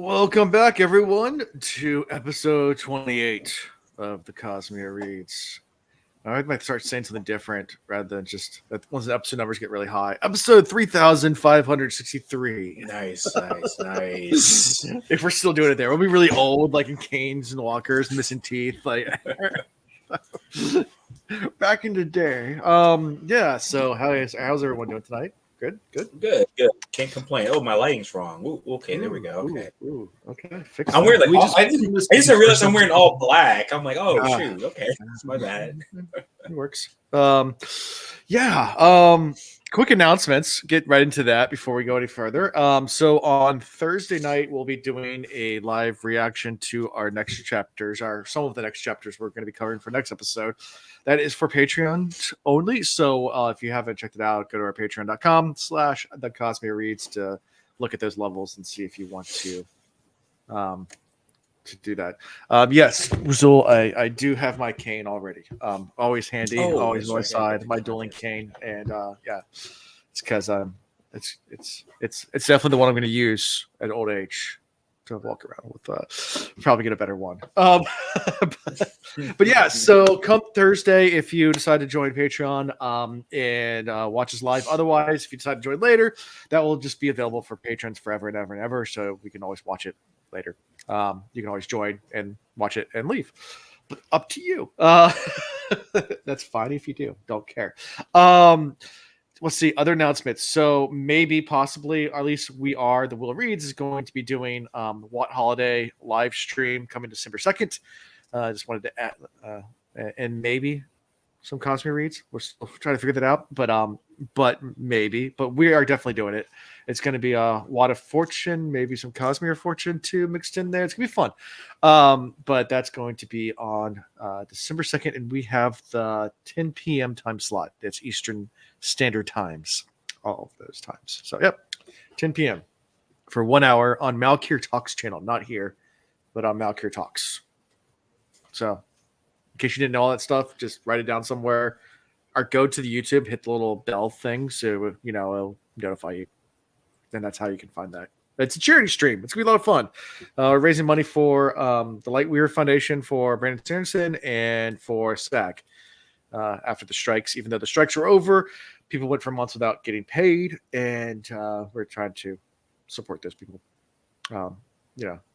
Welcome back, everyone, to episode 28 of the Cosmere Reads. I might start saying something different rather than just once the episode numbers get really high. Episode 3,563. Nice. If we're still doing it there, we'll be really old, like in canes and walkers, missing teeth, like back in the day. Yeah. So how's everyone doing tonight? Good. Can't complain. Oh, my lighting's wrong. Ooh, okay, there we go. Okay. Okay. Fix I'm that. wearing I just realized I'm wearing all black. I'm like, oh shoot. Okay, that's my bad. It works. Quick announcements. Get right into that before we go any further. So on Thursday night, we'll be doing a live reaction to our next chapters, some of the next chapters we're going to be covering for next episode. That is for Patreon only. So if you haven't checked it out, go to our patreon.com/The Cosmere Reads to look at those levels and see if you want to do that. Yes, Rizul, I do have my cane already. Always handy, always on my side, my dueling cane, and it's because it's definitely the one I'm going to use at old age to walk around with. Probably get a better one. But yeah, so come Thursday, if you decide to join Patreon and watch us live. Otherwise, if you decide to join later, that will just be available for patrons forever and ever and ever. So we can always watch it later. You can always join and watch it and leave, but up to you. That's fine if you do. Don't care. Let's see other announcements. So maybe, possibly, at least the Will Reads is going to be doing What Holiday live stream coming December 2nd. Just wanted to add, and maybe some Cosmere Reads. We're still trying to figure that out, but maybe. But we are definitely doing it. It's going to be a Wad of Fortune, maybe some Cosmere Fortune too mixed in there. It's going to be fun. But that's going to be on December 2nd, and we have the 10 p.m. time slot. That's Eastern Standard Times, all of those times. So, yep, 10 p.m. for 1 hour on Malkir Talks channel. Not here, but on Malkir Talks. So, in case you didn't know all that stuff, just write it down somewhere. Or go to the YouTube, hit the little bell thing so, it'll notify you. And that's how you can find that. It's a charity stream. It's going to be a lot of fun. We're raising money for the Lightweaver Foundation for Brandon Sanderson and for SAG. After the strikes, even though the strikes were over, people went for months without getting paid, and we're trying to support those people.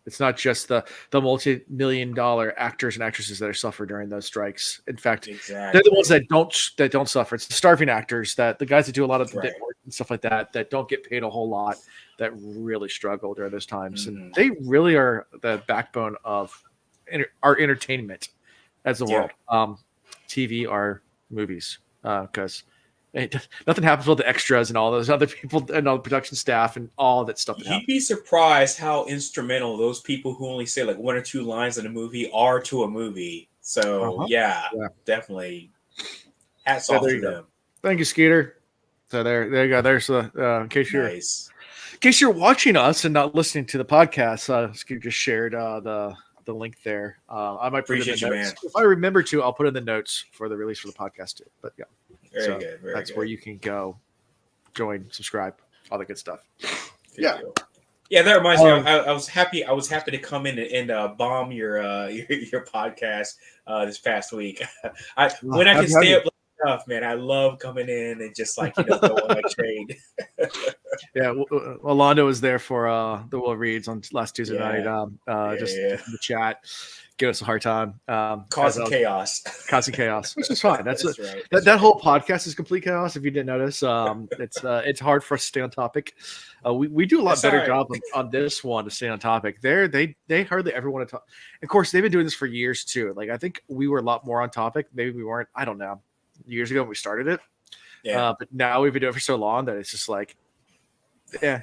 It's not just the multi-million-dollar actors and actresses that are suffering during those strikes. In fact, they're the ones that don't suffer. It's the starving actors, that the guys that do a lot of the bit work and stuff like that don't get paid a whole lot, that really struggle during those times, and they really are the backbone of our entertainment as the world. TV are movies, because nothing happens with the extras and all those other people and all the production staff and all that stuff. You'd be surprised how instrumental those people who only say like one or two lines in a movie are to a movie. So definitely hats off to them. Thank you, Skeeter. So there you go. There's in case you're watching us and not listening to the podcast, Skeeter just shared the link there. I might put it in the notes. If I remember to, I'll put in the notes for the release for the podcast too. But yeah, very good. That's where you can go, join, subscribe, all the good stuff. Yeah, that reminds me. I was happy to come in and bomb your podcast this past week. When I can stay up late enough, man, I love coming in and just going like trade. Yeah, Orlando was there for the Will Reads on last Tuesday night. Just in the chat, give us a hard time, causing chaos, which is fine. That's right. That whole podcast is complete chaos. If you didn't notice, it's hard for us to stay on topic. We do a lot better job on this one to stay on topic. They hardly ever want to talk. Of course, they've been doing this for years too. Like, I think we were a lot more on topic. Maybe we weren't. I don't know. Years ago when we started it, but now we've been doing it for so long that it's just like, yeah.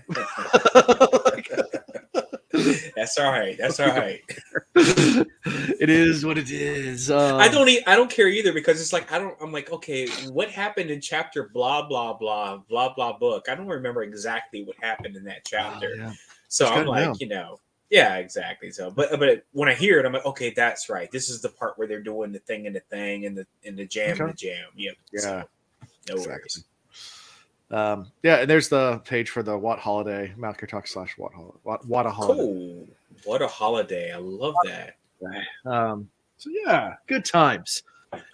That's all right. It is what it is. I don't care either, because it's like I'm like, okay, what happened in chapter blah blah blah blah blah book? I don't remember exactly what happened in that chapter. So I'm like, yeah, exactly. So, but when I hear it, I'm like, okay, that's right. This is the part where they're doing the thing and the thing and the jam and the jam. Yep. Yeah. So, no worries. Yeah, and there's the page for the What Holiday, Malker Talk / What a Holiday. Cool. What a holiday. I love that. So yeah, good times.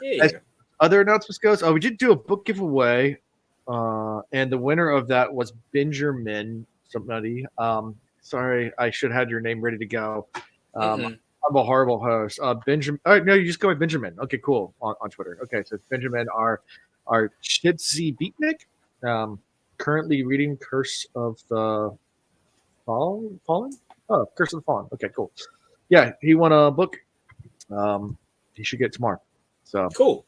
Yeah. As other announcements goes, we did do a book giveaway, and the winner of that was Benjamin somebody. Sorry, I should have had your name ready to go. I'm a horrible host. Benjamin. Oh, no, you just go with Benjamin. Okay, cool. On Twitter. Okay, so it's Benjamin, our Chitsy Beatnik. Currently reading Curse of the Fallen. Oh, Curse of the Fallen. Okay, cool. Yeah, he won a book. He should get tomorrow. So cool.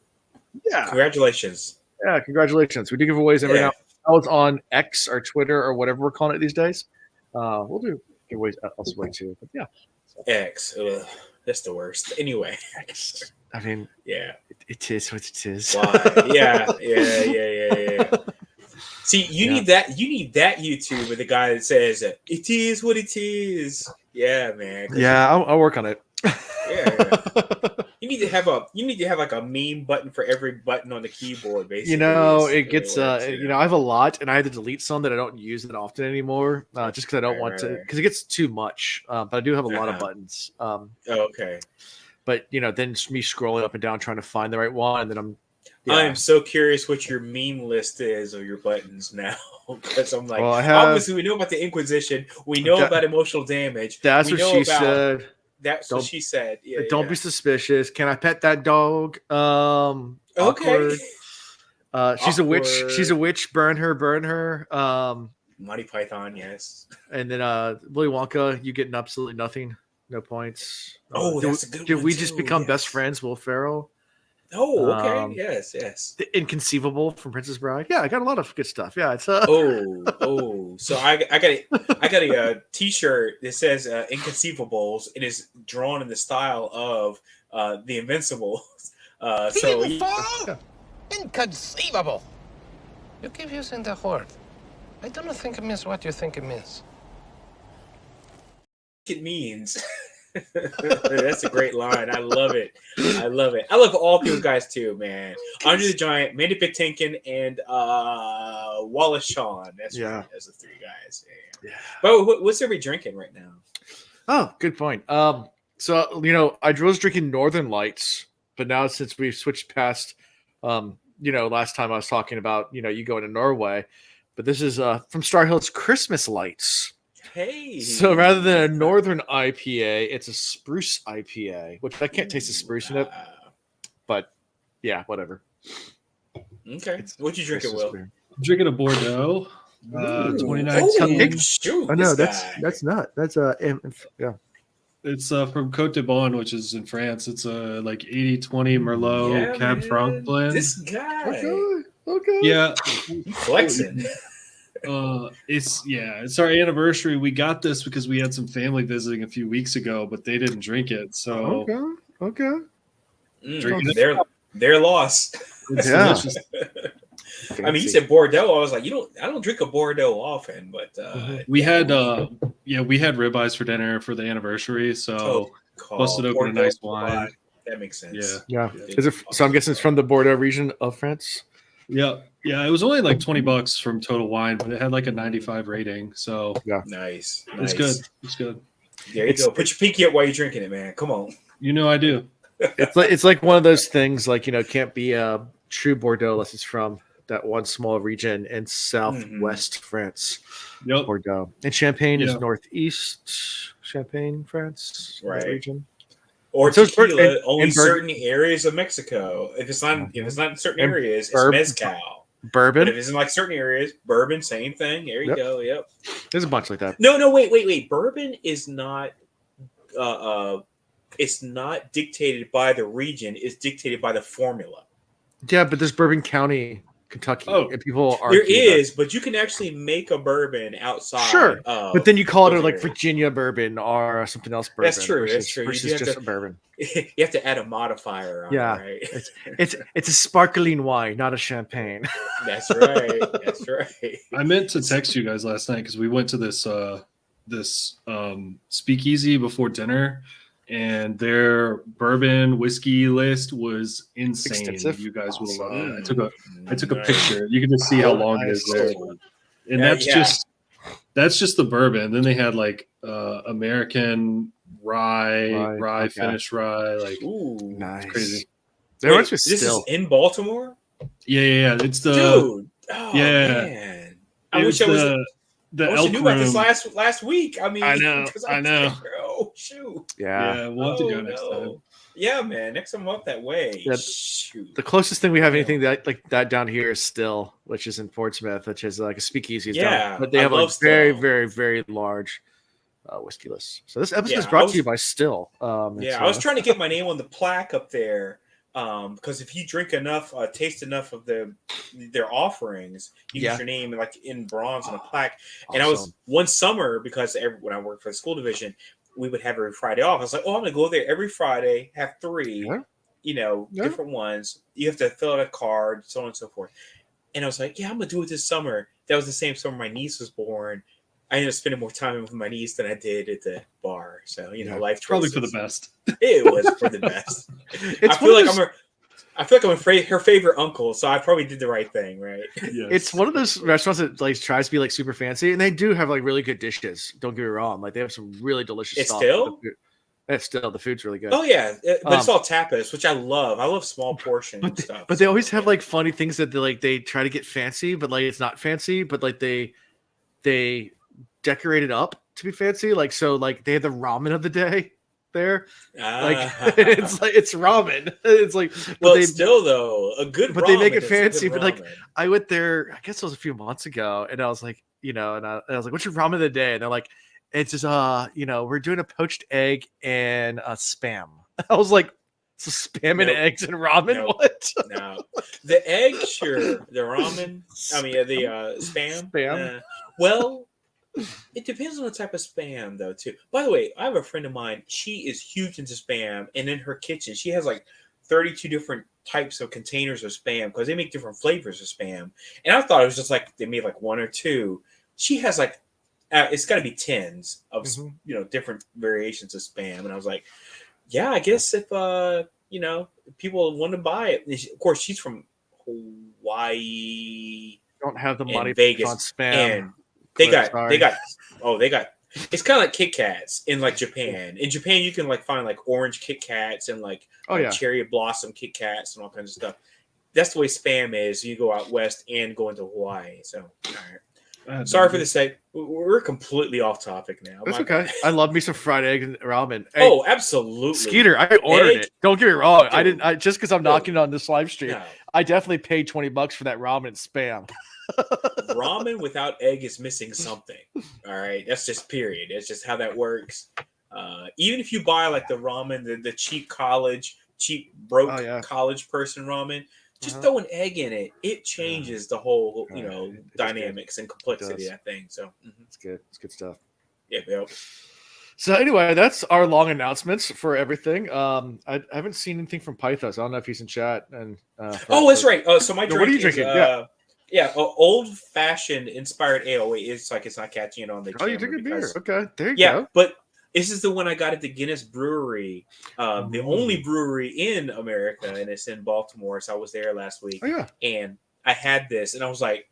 Yeah. Congratulations. Yeah, congratulations. We do giveaways every now. I was on X or Twitter or whatever we're calling it these days. We'll do giveaways elsewhere too. But yeah. So. X. Ugh, that's the worst. Anyway. I mean, yeah. It is what it is. Why? Yeah. See, you need that. You need that YouTube with the guy that says it is what it is. Yeah, man. Yeah, I'll work on it. Yeah. You need to have like a meme button for every button on the keyboard, basically. It gets I have a lot, and I had to delete some that I don't use that often anymore, just because I don't want to, because it gets too much. But I do have a lot of buttons. Okay. But then me scrolling up and down trying to find the right one, and then I am so curious what your meme list is of your buttons now, because I'm like, obviously we know about the Inquisition, we know about emotional damage. That's what she said. That's what she said. Yeah, don't be suspicious. Can I pet that dog? Okay. She's a witch. She's a witch. Burn her. Monty Python, yes. And then Willy Wonka, you getting absolutely nothing, no points. That's a good one. Did we just become best friends, Will Ferrell? Oh, okay. Yes. The Inconceivable from Princess Bride. Yeah, I got a lot of good stuff. Yeah, it's So I got a T-shirt that says Inconceivables. It is drawn in the style of the Invincibles. Inconceivable. You keep using the word. I don't think it means what you think it means. It means. That's a great line. I love it. I love all those guys too, man. Andre the Giant, Mandy Patinkin, and Wallace Shawn. That's right. That's the three guys. Yeah. But what's everybody drinking right now? Oh, good point. So I was drinking Northern Lights, but now since we've switched past, last time I was talking about, you go to Norway, but this is from Star Hill's Christmas Lights. Hey. So rather than a Northern IPA, it's a Spruce IPA, which I can't taste the spruce in it. But yeah, whatever. Okay. What you drinking, Will? I'm drinking a Bordeaux. 2019. Oh no, that's not. That's yeah. It's from Côte de Bon, which is in France. It's a like 80-20 Merlot Cab Franc blend. This guy. Okay. Yeah. Flexing. It's our anniversary. We got this because we had some family visiting a few weeks ago, but they didn't drink it. So okay. Their loss. It's delicious. I mean, you said Bordeaux. I was like, I don't drink a Bordeaux often, but we had ribeyes for dinner for the anniversary, so busted open a nice wine. That makes sense. Yeah. Is it? So I'm guessing it's from the Bordeaux region of France. Yeah. It was only like $20 from Total Wine, but it had like a 95 rating. So yeah, nice. It's good. There you go. Put your pinky up while you're drinking it, man. Come on. I do. It's like one of those things, like can't be a true Bordeaux unless it's from that one small region in southwest France. Yep. Bordeaux. And Champagne is northeast Champagne, France. Right. Region. Or tequila, only certain areas of Mexico. If it's not in certain areas, it's mezcal. Bourbon. But if it's in like certain areas, bourbon, same thing. There you go. Yep. There's a bunch like that. No, wait. Bourbon is not it's not dictated by the region, it's dictated by the formula. Yeah, but there's Bourbon County, Kentucky. And people are there is, but you can actually make a bourbon outside. Sure, but then you call it like Virginia bourbon or something else bourbon. That's true. Versus just a bourbon. You have to add a modifier on it, right? It's a sparkling wine, not a champagne. That's right. I meant to text you guys last night because we went to this speakeasy before dinner, and their bourbon whiskey list was insane. Extensive. You guys will love Awesome. it. I took a picture. You can just see how long it is there. And that's just the bourbon. Then they had like American rye finished rye. Like, ooh, nice, it's crazy. This is in Baltimore. Yeah. It's the dude. Oh, man. I wish I knew about this last week. I mean, I know. Oh shoot. Yeah. We'll have to go next time. Yeah, man. Next time I'm up that way. Yeah, shoot. The closest thing we have anything that like that down here is Still, which is in Portsmouth, which is like a speakeasy. Yeah, but they have a very, very, very large whiskey list. So this episode is brought to you by Still. I was trying to get my name on the plaque up there. Because if you drink enough, taste enough of their offerings, you get your name like in bronze on a plaque. Awesome. And I was one summer because when I worked for the school division, we would have every Friday off. I was like, I'm gonna go there every Friday, have 3, different ones. You have to fill out a card, so on and so forth. And I was like, I'm gonna do it this summer. That was the same summer my niece was born. I ended up spending more time with my niece than I did at the bar. So, life choices. Probably for the best. It was for the best. I feel like I'm her favorite uncle, so I probably did the right thing, right? Yes. It's one of those restaurants that like tries to be like super fancy, and they do have like really good dishes. Don't get me wrong; like they have some really delicious stuff. It's still the food's really good. Oh yeah, but it's all tapas, which I love. I love small portion stuff. But they always have like funny things that they try to get fancy, but like it's not fancy. But like they decorate it up to be fancy. Like so, like they have the ramen of the day there. Like it's ramen. It's like, still though a good. But they make it fancy. But like I went there, I guess it was a few months ago, and I was like, and I was like, "What's your ramen of the day?" And they're like, "It's just we're doing a poached egg and a spam." I was like, "So spam and eggs and ramen? Nope. What?" No, the egg, sure. The ramen. I mean, the spam. Spam. Well. It depends on the type of spam, though, too. By the way, I have a friend of mine. She is huge into spam, and in her kitchen, she has like 32 different types of containers of spam because they make different flavors of spam. And I thought it was just like they made like 1 or 2. She has like it's got to be tens of different variations of spam. And I was like, I guess if people want to buy it, of course she's from Hawaii. Don't have the money Vegas on spam. And they got it's kind of like Kit Kats in like Japan. In Japan you can like find like orange Kit Kats and like cherry blossom Kit Kats and all kinds of stuff. That's the way spam is. You go out west and go into Hawaii. So all right. Sorry for the sake. We're completely off topic now. That's okay. I love me some fried egg and ramen. Hey, absolutely. Skeeter, I ordered it. Don't get me wrong. Dude, I didn't just because I'm knocking on this live stream. No. I definitely paid $20 for that ramen and spam. Ramen without egg is missing something. All right, that's just period. That's just how that works. Even if you buy like the ramen, the cheap broke college person ramen, just throw an egg in it. It changes the whole dynamics and complexity of that thing. So it's good. It's good stuff. Yep. So anyway, that's our long announcements for everything. I haven't seen anything from Pythos. I don't know if he's in chat. And that's right. So my drink what are you drinking? Old fashioned inspired ale. It's like it's not catching it on the. Oh, you drink a beer? Okay, there you go. Yeah, but this is the one I got at the Guinness Brewery, the only brewery in America, and it's in Baltimore. So I was there last week. Oh yeah, and I had this, and I was like,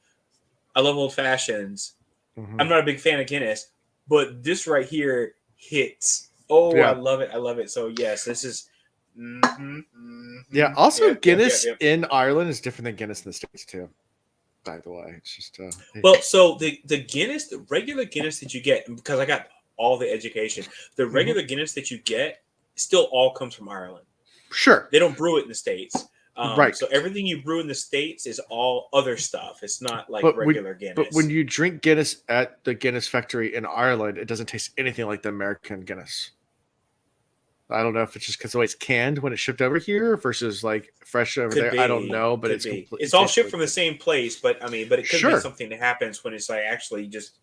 I love old fashions. I'm not a big fan of Guinness, but this right here hits. Oh, yeah. I love it. So yes, this is. Yeah. Also, Guinness in Ireland is different than Guinness in the States too. By the way, it's just so the Guinness, the regular Guinness that you get, because I got all the education, the regular Guinness that you get still all comes from Ireland. Sure, they don't brew it in the States, right? So everything you brew in the States is all other stuff. It's not like regular Guinness. But when you drink Guinness at the Guinness factory in Ireland, it doesn't taste anything like the American Guinness. I don't know if it's just because the way it's canned when it's shipped over here versus like fresh over there. I don't know, but it's all shipped from the same place. But it could be something that happens when it's like actually just,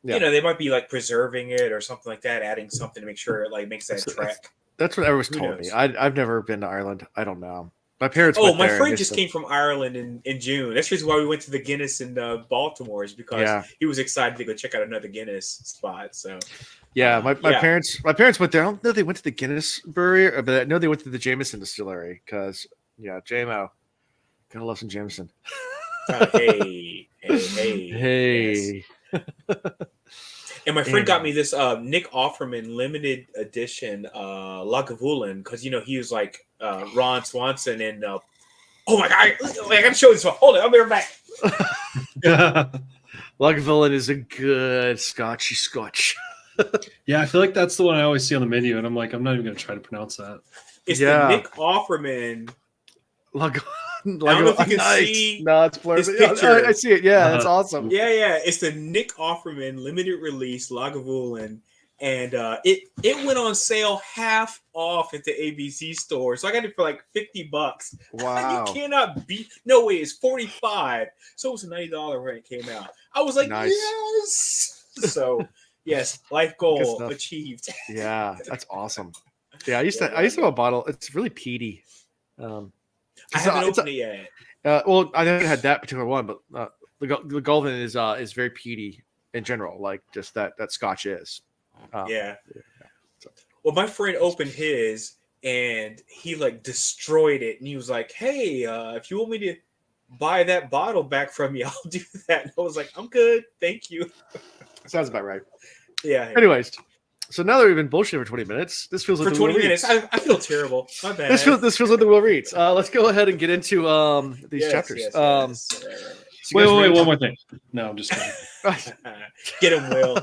they might be like preserving it or something like that, adding something to make sure it like makes that track. That's what everyone's told me. I've never been to Ireland. I don't know. My parents. My friend just came from Ireland in June. That's the reason why we went to the Guinness in Baltimore is because he was excited to go check out another Guinness spot. So. Yeah, my parents went there. I don't know if they went to the Guinness Brewery, but I know they went to the Jameson Distillery because JMO, gotta love some Jameson. Hey. Hey. Yes. And my friend got me this Nick Offerman limited edition Lagavulin because he was like Ron Swanson and oh my god, I gotta show this one. Hold on, I'll be right back. Lagavulin is a good Scotch. Yeah, I feel like that's the one I always see on the menu, and I'm like, I'm not even gonna try to pronounce that. It's the Nick Offerman. I don't know if you can see. No, it's blurred. I see it. Yeah, that's awesome. Yeah. It's the Nick Offerman limited release Lagavulin, and it went on sale half off at the ABC store. So I got it for like $50. Wow! You cannot beat. No way, it's $45. So it was $90 when it came out. I was like, nice. Yes. So yes, life goal achieved. Yeah, that's awesome. Yeah, I used to have a bottle. It's really peaty. I haven't opened it yet. Well, I haven't had that particular one, but the Golden is very peaty in general, like just that Scotch is. Yeah. Well, my friend opened his and he like destroyed it, and he was like, "Hey, if you want me to buy that bottle back from you, I'll do that." And I was like, "I'm good, thank you." Sounds about right. Yeah. Anyways. So now that we've been bullshitting for 20 minutes, this feels like for 20 minutes. I feel terrible. My bad. This feels like the Will Reads. Let's go ahead and get into these chapters. Yes. Wait, one more thing. No, I'm just kidding. Get him, Will.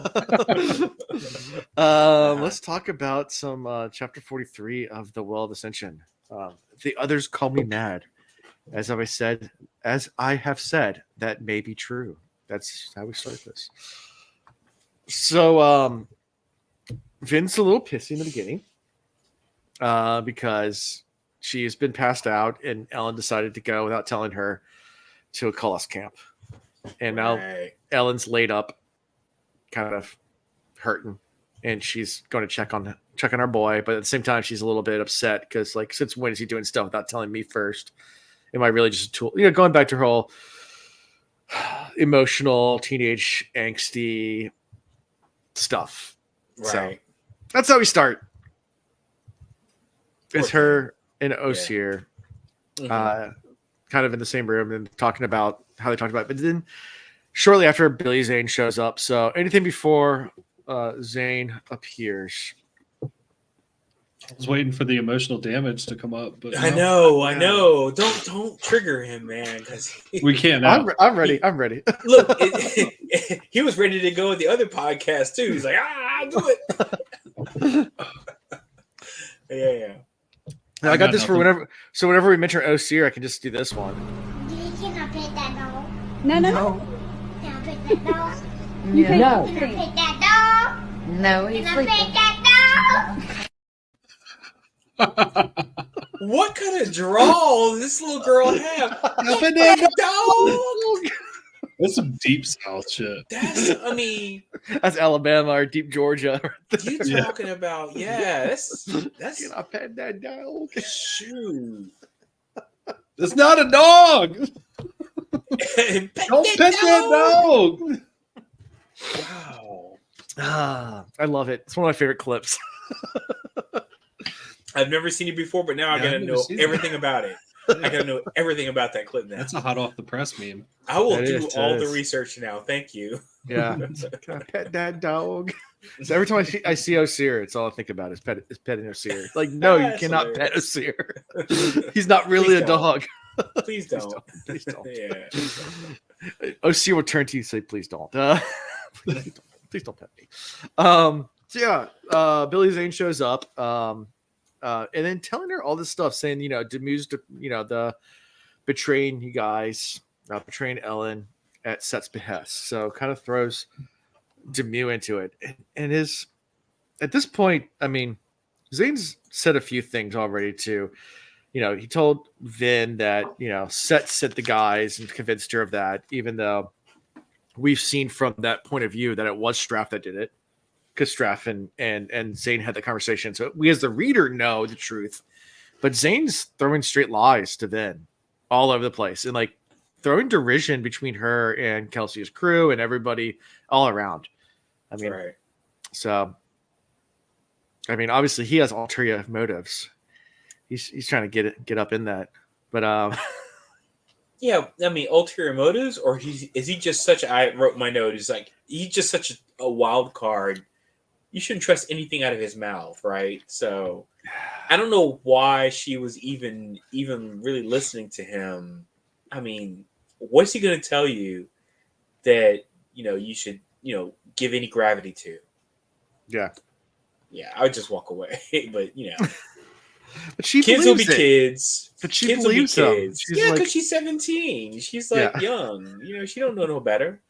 Let's talk about some chapter 43 of the Well of Ascension. The others call me mad, as I have said, that may be true. That's how we start this. So, Vin's a little pissy in the beginning because she's been passed out and Ellen decided to go without telling her to a Cullis camp. And now Ellen's laid up, kind of hurting, and she's going to check on our boy. But at the same time, she's a little bit upset because, like, since when is he doing stuff without telling me first? Am I really just a tool? Going back to her whole emotional, teenage, angsty stuff. Right. So that's how we start. It's her and Osir kind of in the same room and talking about how they talked about it. But then shortly after, Billy Zane shows up. So anything before Zane appears. I was waiting for the emotional damage to come up, but I know. Don't trigger him, man, because we can't. Now. I'm ready. I'm ready. Look, he was ready to go with the other podcast too. He's like, I'll do it. Yeah. I got this for whenever. So whenever we mention Osir, I can just do this one. Can I pet that dog? No. Can I pet that dog? No. Can I pet that dog? No, he's Can I sleeping. pet that dog? What kind of drawl does this little girl have? Dog. That's some deep South shit. That's Alabama or deep Georgia. You talking about? Yeah, that's. Can I pet that dog? Shoot. It's not a dog. Don't pet that dog. Wow. I love it. It's one of my favorite clips. I've never seen it before, but now I gotta know everything about it. I gotta know everything about that clip now. That's a hot off the press meme. I will do all the research now. Thank you. Yeah. Can I pet that dog? So every time I see Osir, it's all I think about is petting Osir. Like, no, you cannot pet Osir. He's not really a dog. Please don't. Please don't. Yeah. Osir will turn to you and say, please don't. Please don't pet me. Billy Zane shows up. And then telling her all this stuff, saying, Demu's, the betraying you guys, betraying Ellen at Cett's behest. So kind of throws Demu into it. And is at this point, I mean, Zane's said a few things already too. He told Vin that, Cett sent the guys and convinced her of that, even though we've seen from that point of view that it was Straff that did it. Because Straff and Zane had the conversation. So we as the reader know the truth. But Zane's throwing straight lies to Vin all over the place. And like throwing derision between her and Kelsey's crew and everybody all around. I mean, right. So I mean, obviously he has ulterior motives. He's trying to get up in that, but yeah, I mean, ulterior motives, or is he just such? I wrote my note. He's just such a wild card. You shouldn't trust anything out of his mouth, right? So I don't know why she was even really listening to him. I mean, what's he going to tell you that you should give any gravity to? yeah, I would just walk away. But but she kids will be believes it. kids. But she Kids will be believes him. kids. She's Yeah, like, because she's 17. She's like young. She don't know no better.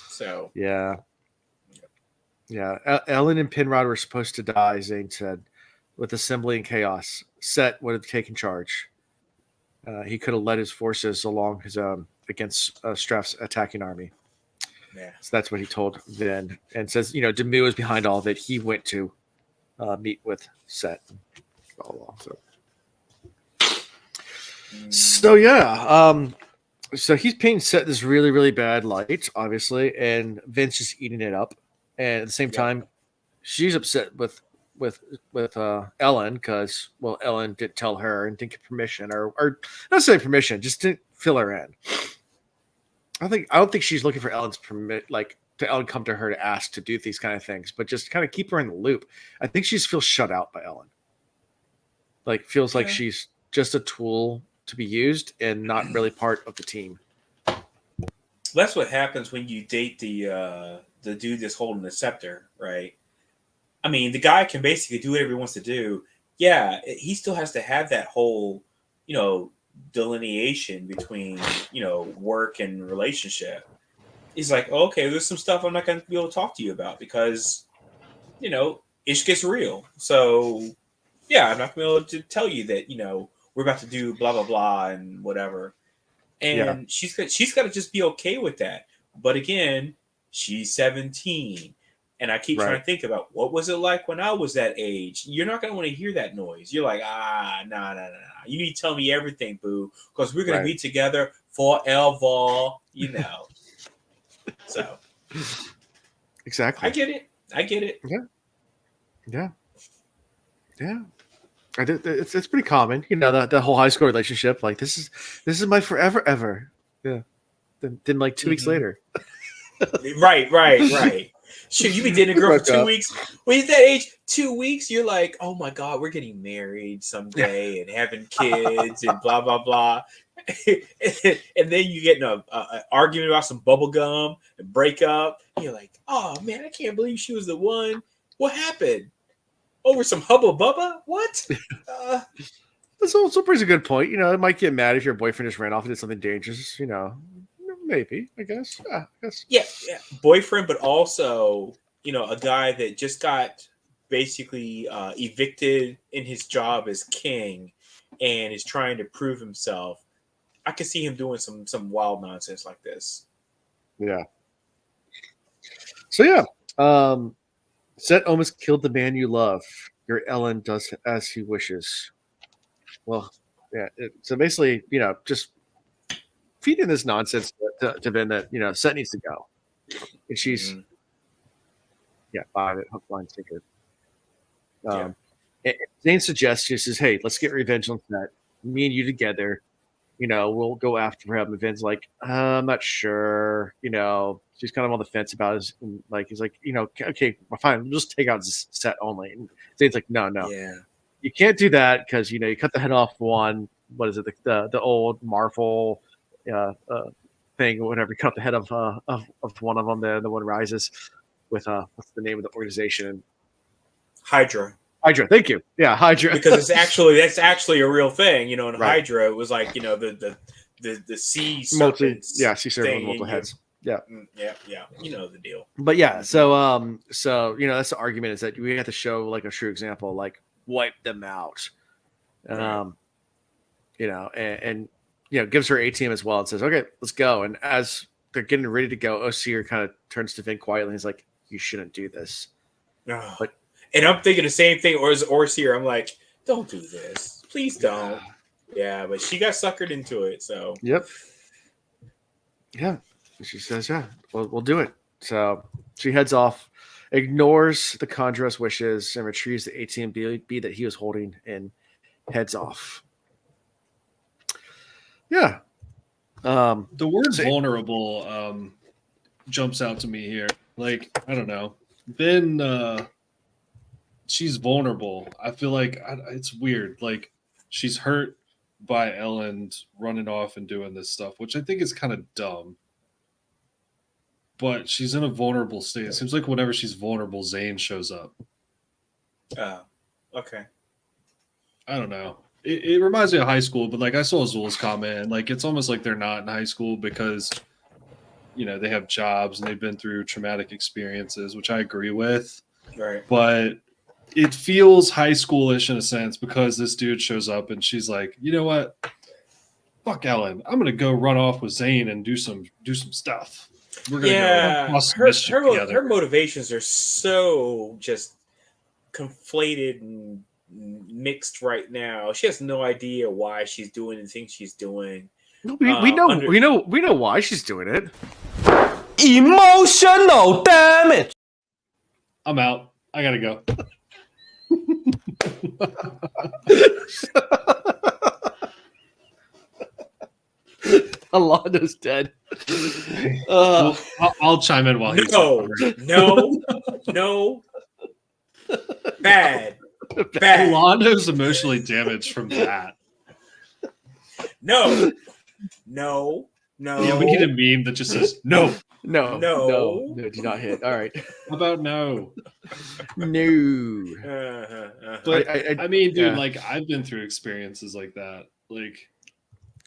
So yeah. Ellen and Penrod were supposed to die, Zane said. With assembly and chaos, Cett would have taken charge. He could have led his forces along his against Straff's attacking army. Yeah. So that's what he told Vin, and says, Demu was behind all of it. He went to meet with Cett. So yeah, so he's painting Cett this really, really bad light, obviously, and Vin's just eating it up. And at the same time, she's upset with Ellen because Ellen didn't tell her and didn't get permission, or not say permission, just didn't fill her in. I don't think she's looking for Ellen's permit, like to Ellen come to her to ask to do these kind of things, but just kind of keep her in the loop. I think she feels shut out by Ellen. Like feels like she's just a tool to be used and not really part of the team. That's what happens when you date the dude that's holding the scepter, right? I mean, the guy can basically do whatever he wants to do. Yeah, he still has to have that whole, delineation between, work and relationship. He's like, okay, there's some stuff I'm not going to be able to talk to you about because, it gets real. So, yeah, I'm not going to be able to tell you that, we're about to do blah, blah, blah and whatever. And she's got to just be okay with that. But again, she's 17. And I keep trying to think about what was it like when I was that age. You're not going to want to hear that noise. You're like, no. You need to tell me everything, boo, because we're going to be together forever, So. Exactly. I get it. Yeah. It's pretty common, the whole high school relationship. Like this is my forever ever. Yeah. Then like 2 weeks later. Right. Shoot, you be dating a girl for 2 weeks. When you're that age, 2 weeks, you're like, oh my God, we're getting married someday and having kids and blah, blah, blah. And then you get in an argument about some bubble gum and break up. And you're like, oh man, I can't believe she was the one. What happened? Over some Hubba Bubba? What? That's also brings a good point. It might get mad if your boyfriend just ran off and did something dangerous, maybe, I guess. Yeah. Boyfriend, but also, a guy that just got basically evicted in his job as king and is trying to prove himself. I could see him doing some wild nonsense like this. Yeah. So yeah, Cett almost killed the man you love. Your Ellen does as he wishes. Well, yeah. So basically, just feeding this nonsense to Vin that Cett needs to go, and she's buy it, hook, line, sinker. Zane suggests, she says, "Hey, let's get revenge on Cett. Me and you together. We'll go after him." And Vin's like, "I'm not sure." She's kind of on the fence about it. Like he's like, okay, fine, we'll just take out Cett only. And Zane's like, no, you can't do that because you cut the head off one. What is it? The old Marvel thing, or whatever. You cut the head of one of them. The one rises with what's the name of the organization? Hydra. Thank you. Yeah, Hydra. Because that's actually a real thing. In Hydra, it was like the sea serpent. Sea serpent with multiple heads. Yeah. The deal. But yeah, so that's the argument, is that we have to show like a true example, like wipe them out. And gives her ATM as well and says, okay, let's go. And as they're getting ready to go, Oseer kind of turns to Vin quietly and he's like, you shouldn't do this. And I'm thinking the same thing, or as Oseer, I'm like, don't do this. Please don't. Yeah, but she got suckered into it, so. Yep. Yeah. She says, yeah, we'll do it. So she heads off. ignores the Conjurer's wishes and retrieves the ATM that he was holding and heads off. Yeah. The word vulnerable jumps out to me here. Like, I don't know. Then she's vulnerable. I feel like it's weird. Like, she's hurt by Ellen running off and doing this stuff, which I think is kind of dumb. But she's in a vulnerable state. It seems like whenever she's vulnerable, Zane shows up. Oh, okay. I don't know. It reminds me of high school, but like I saw Zul's comment, like it's almost like they're not in high school because, you know, they have jobs and they've been through traumatic experiences, which I agree with. Right. But it feels high schoolish in a sense because this dude shows up and she's like, you know what? Fuck Ellen. I'm gonna go run off with Zane and do some stuff. We're gonna go her motivations are so just conflated and mixed right now. She has no idea why she's doing the things she's doing. We know why she's doing it. Emotional damage. I'm out. I gotta go. Alondo's dead. I'll chime in while he's no. Bad. Alondo's emotionally damaged from that. No. Yeah, we need a meme that just says no. No, do not hit. All right. How about no? No. But I mean, dude, like I've been through experiences like that. Like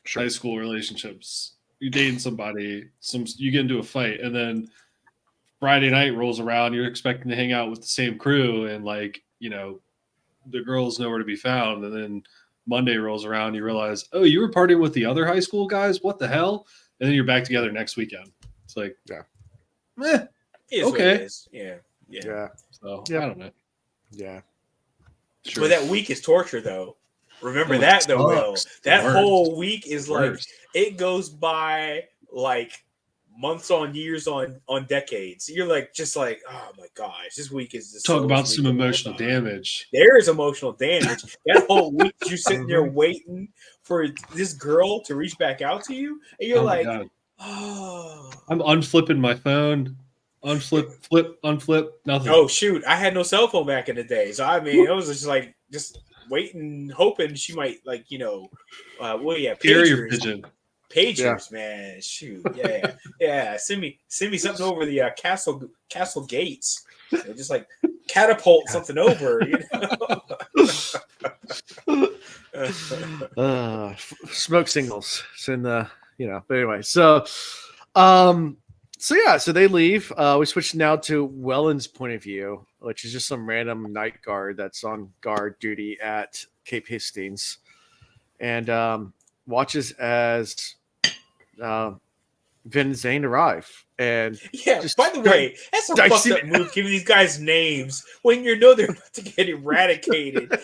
high school relationships. You're dating somebody, you get into a fight, and then Friday night rolls around, you're expecting to hang out with the same crew, and like, you know, the girl's nowhere to be found, and then Monday rolls around, you realize, oh, you were partying with the other high school guys? What the hell? And then you're back together next weekend. It's like, okay. Yeah. So I don't know. Yeah. Sure. But that week is torture, though. Remember that, though, Will. That whole week is like, it goes by like months on years on decades. You're like, just like, oh my gosh, this week is just talk about some emotional damage. There is emotional damage. That whole week you're sitting there waiting for this girl to reach back out to you, and you're like, oh. I'm unflipping my phone. Unflip, nothing. Oh shoot, I had no cell phone back in the day, so I mean, it was just like waiting, hoping she might, like, you know, carrier pigeon. Pagers, man, shoot, yeah. Send me something over the castle gates. You know, just like catapult something over, you know. Smoke signals. It's in the, you know. But anyway, so they leave. We switch now to Welland's point of view, which is just some random night guard that's on guard duty at Cape Hastings, and watches as Vin and Zane arrive. And by the way, that's a fucked up move, giving these guys names when you know they're about to get eradicated.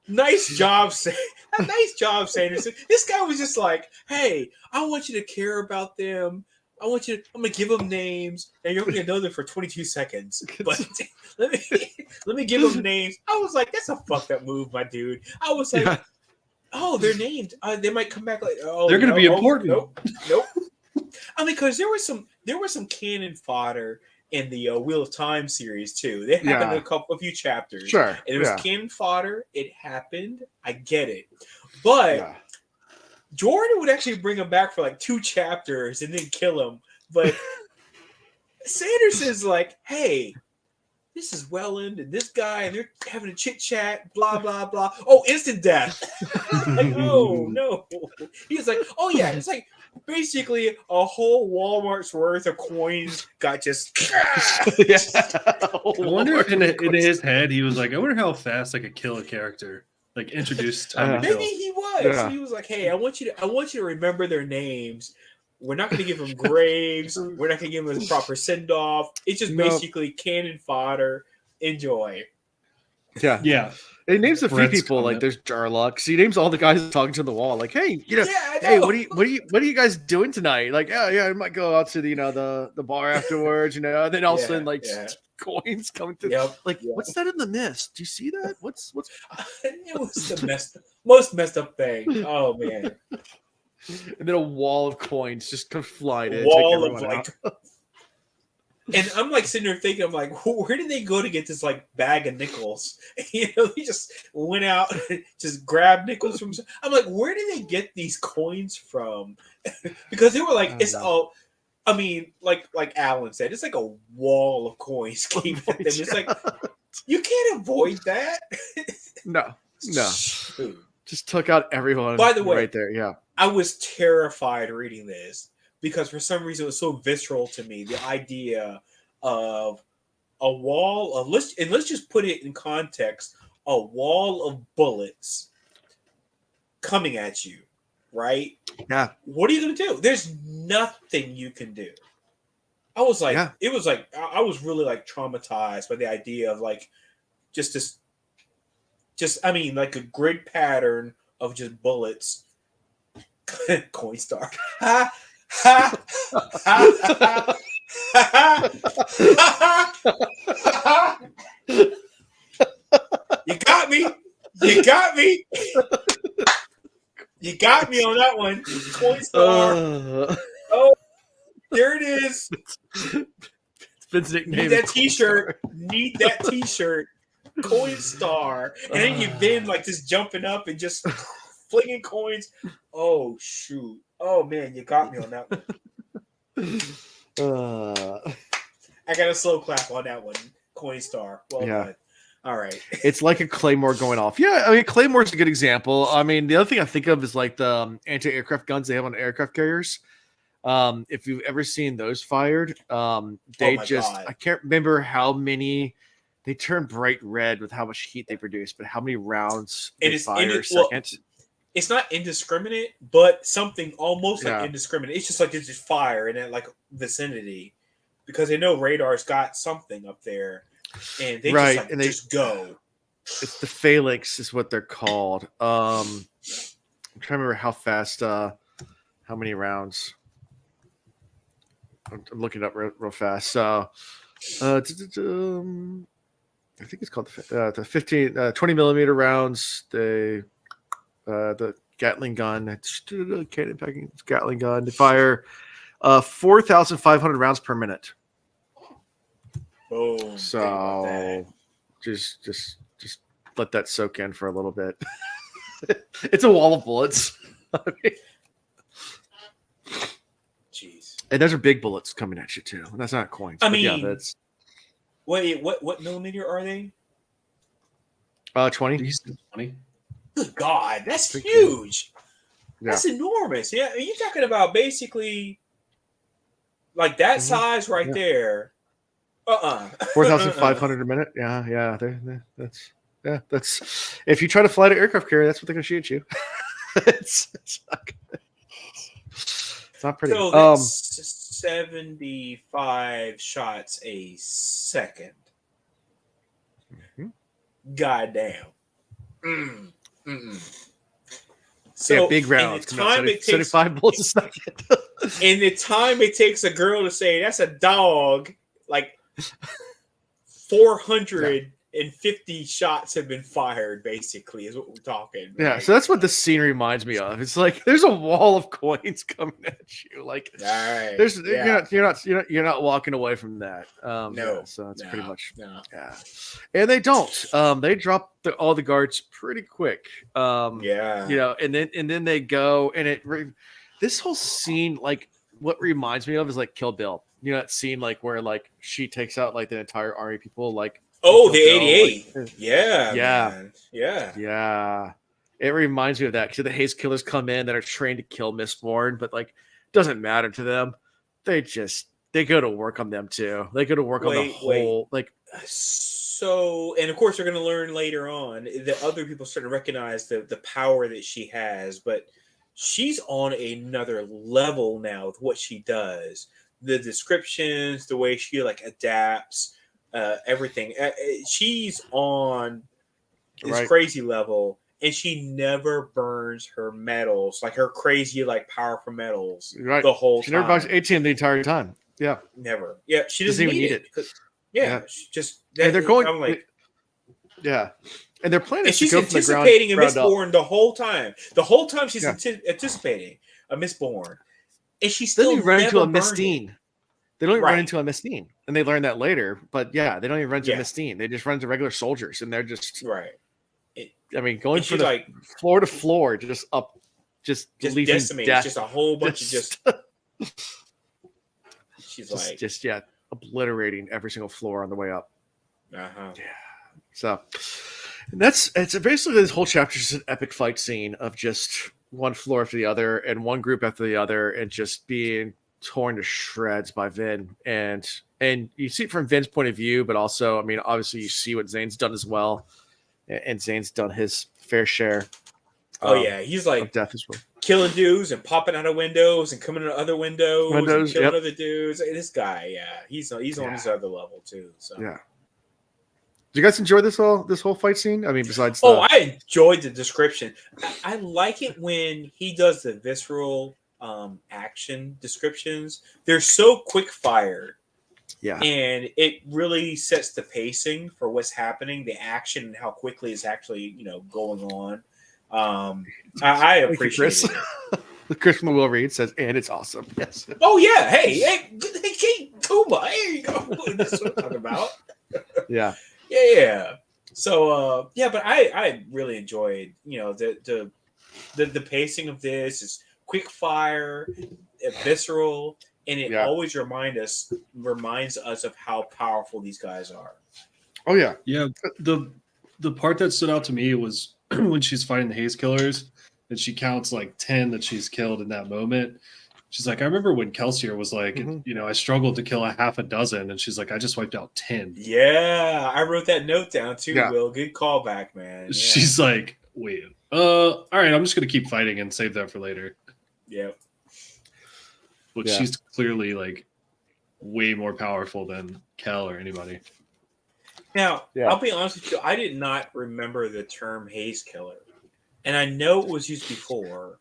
Nice job, Sanderson. This guy was just like, hey, I want you to care about them. I'm gonna give them names, and you're only gonna know them for 22 seconds. But let me give them names. I was like, that's a fucked up move, my dude. I was like, oh, they're named. They might come back like, oh, they're gonna be important. Nope. I mean, because there was some canon fodder in the Wheel of Time series too. They happened a few chapters. Sure. And it was canon fodder. It happened. I get it, but. Jordan would actually bring him back for like 2 chapters and then kill him. But Sanderson's like, hey, this is Welland and this guy, and they're having a chit chat, blah, blah, blah. Oh, instant death. Like, oh, no. He was like, oh, yeah. It's like basically a whole Walmart's worth of coins got just. I wonder if in his head he was like, I wonder how fast I could kill a character. Like introduced time to kill. Maybe he was. Yeah. He was like, "Hey, I want you to remember their names. We're not going to give them graves. We're not going to give them a proper send off. It's just basically cannon fodder. Enjoy." Yeah. He names a few people like there's Jarlock. So he names all the guys talking to the wall. Like, hey, hey, what are you guys doing tonight? Like, yeah, I might go out to the the bar afterwards. And then all of a sudden, like coins coming through. Yep. Like, what's that in the mist? Do you see that? What's It was the most messed up thing. Oh man. And then a wall of coins just come flying in. Wall of like and I'm like sitting there thinking, I'm like, where did they go to get this like bag of nickels? You know, they just went out and just grabbed nickels from. I'm like, where did they get these coins from? Because they were like, it's all. I mean, like Alan said, it's like a wall of coins came at them. It's like you can't avoid that. No. Just took out everyone. By the way, right there, yeah. I was terrified reading this. Because for some reason it was so visceral to me, the idea of a wall of let's just put it in context, a wall of bullets coming at you, right? Yeah. What are you gonna do? There's nothing you can do. I was like, it was like I was really like traumatized by the idea of like just I mean like a grid pattern of just bullets. Coinstar. Ha ha ha. You got me. You got me. You got me on that one. Coinstar. Oh, there it is. It's nickname. Need that T-shirt. Need that T-shirt. Coinstar. And then you've been like just jumping up and just flinging coins. Oh shoot. Oh man, you got me on that one. I got a slow clap on that one. Coinstar. Well done. All right. It's like a claymore going off. Yeah, I mean, claymore's a good example. I mean, the other thing I think of is like the anti-aircraft guns they have on aircraft carriers. If you've ever seen those fired, they I can't remember how many. They turn bright red with how much heat they produce, but how many rounds they fire a second. It's not indiscriminate, but something almost like indiscriminate. It's just like it's just fire in that like vicinity because they know radar's got something up there, and they just go. It's the phalanx is what they're called. I'm trying to remember how fast, how many rounds. I'm looking it up real fast. So, I think it's called the 20 millimeter rounds. The Gatling gun, cannon packing Gatling gun. They fire 4,500 rounds per minute. Boom. So just let that soak in for a little bit. It's a wall of bullets. Jeez. And those are big bullets coming at you too. That's not coins. I mean, yeah, that's. Wait, what millimeter are they? 20. 20. Good God, that's huge. Yeah. That's enormous. Yeah, you're talking about basically like that size right there. 4,500 a minute. Yeah. That's if you try to fly an aircraft carrier, that's what they're gonna shoot you. it's not pretty. So that's 75 shots a second. Mm-hmm. Goddamn. So big rounds. In the time it takes 75 bullets a second. In the time it takes a girl to say that's a dog, like 450 shots have been fired. Basically, is what we're talking. Yeah, right? so that's what this scene reminds me of. It's like there's a wall of coins coming at you. Like there's you're not walking away from that. No, so that's pretty much yeah. And they don't. They drop all the guards pretty quick. And then they go and this whole scene, like what reminds me of is like Kill Bill. You know that scene like where like she takes out like the entire army of people like. Oh, the 88. Like, yeah. Man. Yeah. Yeah. It reminds me of that because the haze killers come in that are trained to kill Mistborn, but like doesn't matter to them. They go to work on them too. They go to work on the whole like. So, and of course, we're going to learn later on that other people start to recognize the power that she has, but she's on another level now with what she does. The descriptions, the way she like adapts. Everything. She's on this crazy level, and she never burns her medals, like her crazy, like powerful medals. Right. The whole time. She never buys ATM the entire time. Yeah. Never. Yeah. She doesn't even need it. Yeah. Just and they're going. I'm like, yeah, and they're planning. And she's anticipating a Mistborn the whole time. The whole time she's anticipating a Mistborn, and she's still then you run into a Mistine. They don't even run into a Mistine, and they learn that later. But yeah, they don't even run into a Mistine. They just run into regular soldiers, and they're just I mean, going from like floor to floor, just up, just leaving death. Just a whole bunch of just. She's obliterating every single floor on the way up. Yeah. So it's basically this whole chapter is an epic fight scene of just one floor after the other and one group after the other, and just being torn to shreds by Vin. And you see it from Vin's point of view, but also, I mean, obviously you see what Zane's done as well, and Zane's done his fair share. He's like death as well. Killing dudes and popping out of windows and coming into other windows and killing other dudes. This guy, he's on his other level too. So yeah. Did you guys enjoy this whole fight scene? I mean, besides I enjoyed the description. I like it when he does the visceral action descriptions. They're so quick fired. Yeah. And it really sets the pacing for what's happening, the action, and how quickly it's actually, going on. I appreciate it. Chris from the Will Reed says, and it's awesome. Yes. Oh yeah. Hey, Kuma. Here you go. That's what I'm talking about. Yeah. Yeah. So but I really enjoyed, the pacing of this is quick fire, visceral, and it always reminds us of how powerful these guys are. Oh yeah. Yeah. The part that stood out to me was when she's fighting the Haze Killers and she counts like 10 that she's killed in that moment. She's like, I remember when Kelsier was like, I struggled to kill a half a dozen, and she's like, I just wiped out 10. Yeah, I wrote that note down too, Will. Good callback, man. Yeah. She's like, wait, all right, I'm just gonna keep fighting and save that for later. Yeah. But she's clearly like way more powerful than Kel or anybody. Now, I'll be honest with you, I did not remember the term Haze Killer. And I know it was used before,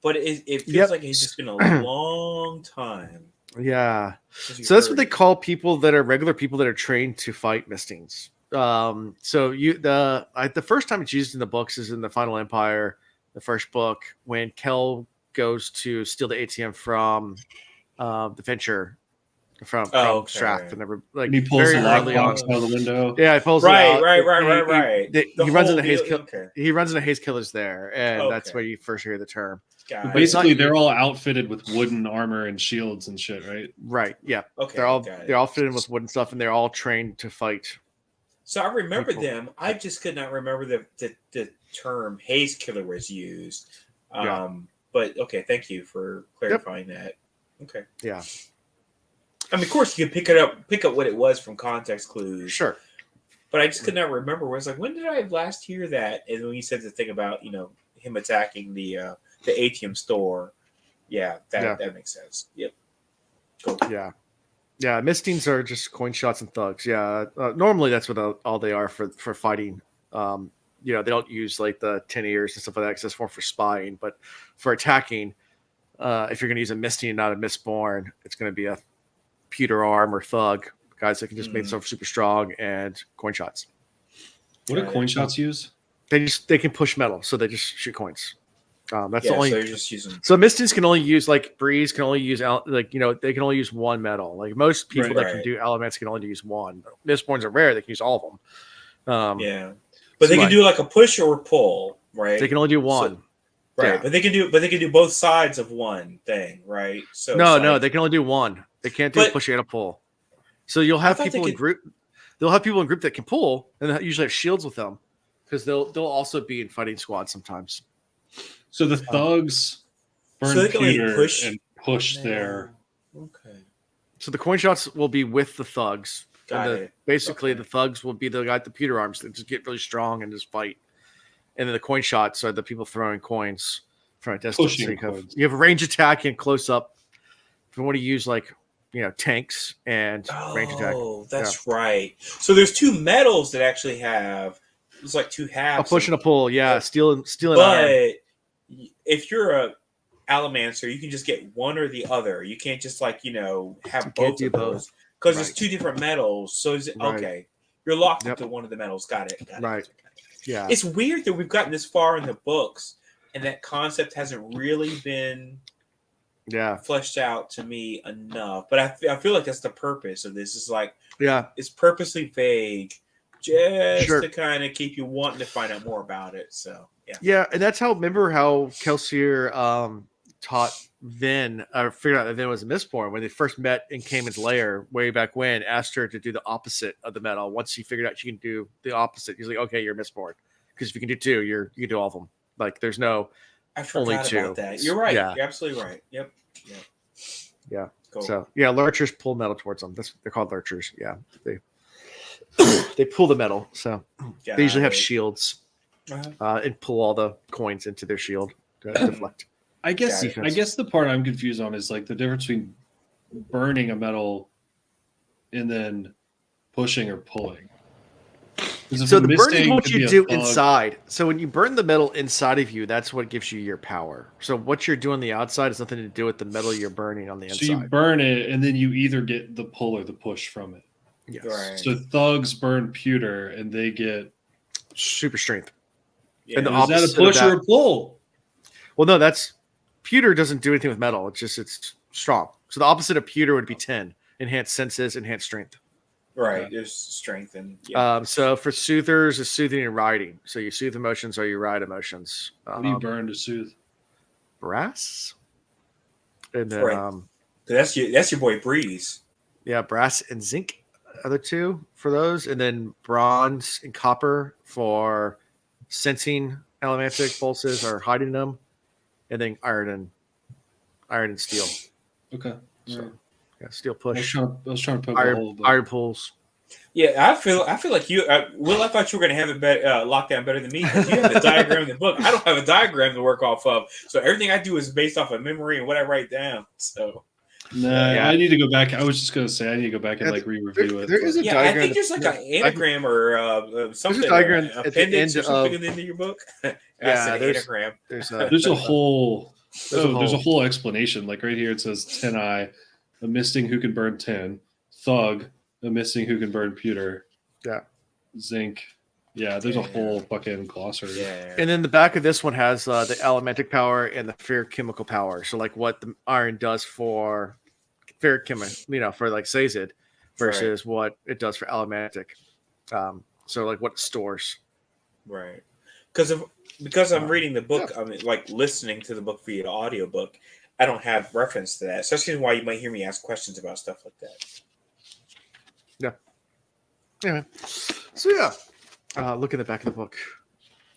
but it feels like it's just been a long time. Yeah. So that's what they call people that are regular people that are trained to fight Mistings. So the first time it's used in the books is in the Final Empire, the first book, when Kel goes to steal the ATM from the Fincher. From Strath, and he pulls the lockbox out of the window. Yeah, he pulls right. He runs into Haze He runs into Haze Killers there, and that's where you first hear the term. Basically, they're all outfitted with wooden armor and shields and shit, right? Right. Yeah. Okay. They're all fitted with wooden stuff, and they're all trained to fight. So I remember them. I just could not remember the term Haze Killer was used. But okay, thank you for clarifying that. Okay. Yeah. I mean, of course, you can pick up what it was from context clues. Sure. But I just could not remember. Where I was like, when did I last hear that? And when you said the thing about, him attacking the ATM store, that makes sense. Yep. Cool. Yeah. Yeah, Mistings are just coin shots and thugs. Yeah. Normally that's what all they are for fighting. They don't use like the 10 ears and stuff like that because it's more for spying. But for attacking, if you're going to use a Mistine and not a Mistborn, it's going to be a pewter arm or thug, guys that can just make themselves super strong, and coin shots. What do coin shots use? They can push metal, so they just shoot coins. That's the only. So they're just using. So Mistings can only use Breeze can only use they can only use one metal. Like most people that can do elements can only use one. Mistborns are rare; they can use all of them. But they can do like a push or a pull, right? They can only do one. But they can do both sides of one thing, right? So no, they can only do one. They can't do a push and a pull. So you'll have people in group. They'll have people in group that can pull, and they usually have shields with them, because they'll also be in fighting squads sometimes. So the thugs burn pewter and push their. Okay. So the coin shots will be with the thugs. Basically, the thugs will be the guy with the pewter arms that just get really strong and just fight. And then the coin shots are the people throwing coins from a distance. So you have range attack and close up. If you want to use tanks and range attack. Oh, that's right. So there's two metals that actually have. It's like two halves. A push and a pull. Yeah, stealing. But iron. If you're a Alamancer, you can just get one or the other. You can't just have both of those. because it's two different metals. So okay, you're locked into one of the metals. Got it. Right. Yeah. It's weird that we've gotten this far in the books, and that concept hasn't really been fleshed out to me enough. But I feel like that's the purpose of this. It's like it's purposely vague, just to kind of keep you wanting to find out more about it. So yeah, and that's how. Remember how Kelsier taught Vin, or figured out that Vin was a Mistborn when they first met in Cayman's lair way back when. Asked her to do the opposite of the metal. Once she figured out she can do the opposite, he's like, "Okay, you're Mistborn, because if you can do two, you can do all of them. Like, there's no only two." About that. You're right. Yeah. You're absolutely right. Yep. Yeah. Cool. So lurchers pull metal towards them. They're called lurchers. Yeah, they pull the metal. So they usually have shields and pull all the coins into their shield to deflect. I guess the part I'm confused on is like the difference between burning a metal and then pushing or pulling. So the burning is what you do inside. So when you burn the metal inside of you, that's what gives you your power. So what you're doing on the outside has nothing to do with the metal you're burning on the inside. So you burn it, and then you either get the pull or the push from it. Yes. Right. So thugs burn pewter, and they get super strength. Yeah. And is that a push or a pull? Well, no, that's pewter doesn't do anything with metal. It's strong. So the opposite of pewter would be 10. Enhanced senses, enhanced strength. Right, there's strength and so for soothers, it's soothing and riding. So you soothe emotions or you ride emotions. What do you burn to soothe? Brass. And then that's your boy Breeze. Yeah, brass and zinc are the two for those, and then bronze and copper for sensing elementic pulses or hiding them, and then iron and steel. Okay. So, steel push. I was trying to poke iron, a hole. Iron pulls. Yeah, I feel like you. Will, I thought you were going to have it locked down better than me, because you have the diagram in the book. I don't have a diagram to work off of, so everything I do is based off of memory and what I write down. So. I need to go back. I was just going to say I need to go back and re-review it. There is a diagram. I think there's like an anagram or something. There's a diagram appendix or something in the end of your book. Anagram. There's a whole explanation. Like right here, it says 10i. A misting who can burn 10. Thug, a misting who can burn pewter. Yeah. Zinc. Yeah, there's a whole fucking glossary. Yeah. And then the back of this one has the elementic power and the ferrochemical power. So like what the iron does for ferrochemical, for like Sazed versus what it does for elementic. So like what it stores. Right. Because I'm reading the book, I mean, like listening to the book via audiobook, I don't have reference to that. So that's why you might hear me ask questions about stuff like that. Yeah. Anyway. So look at the back of the book.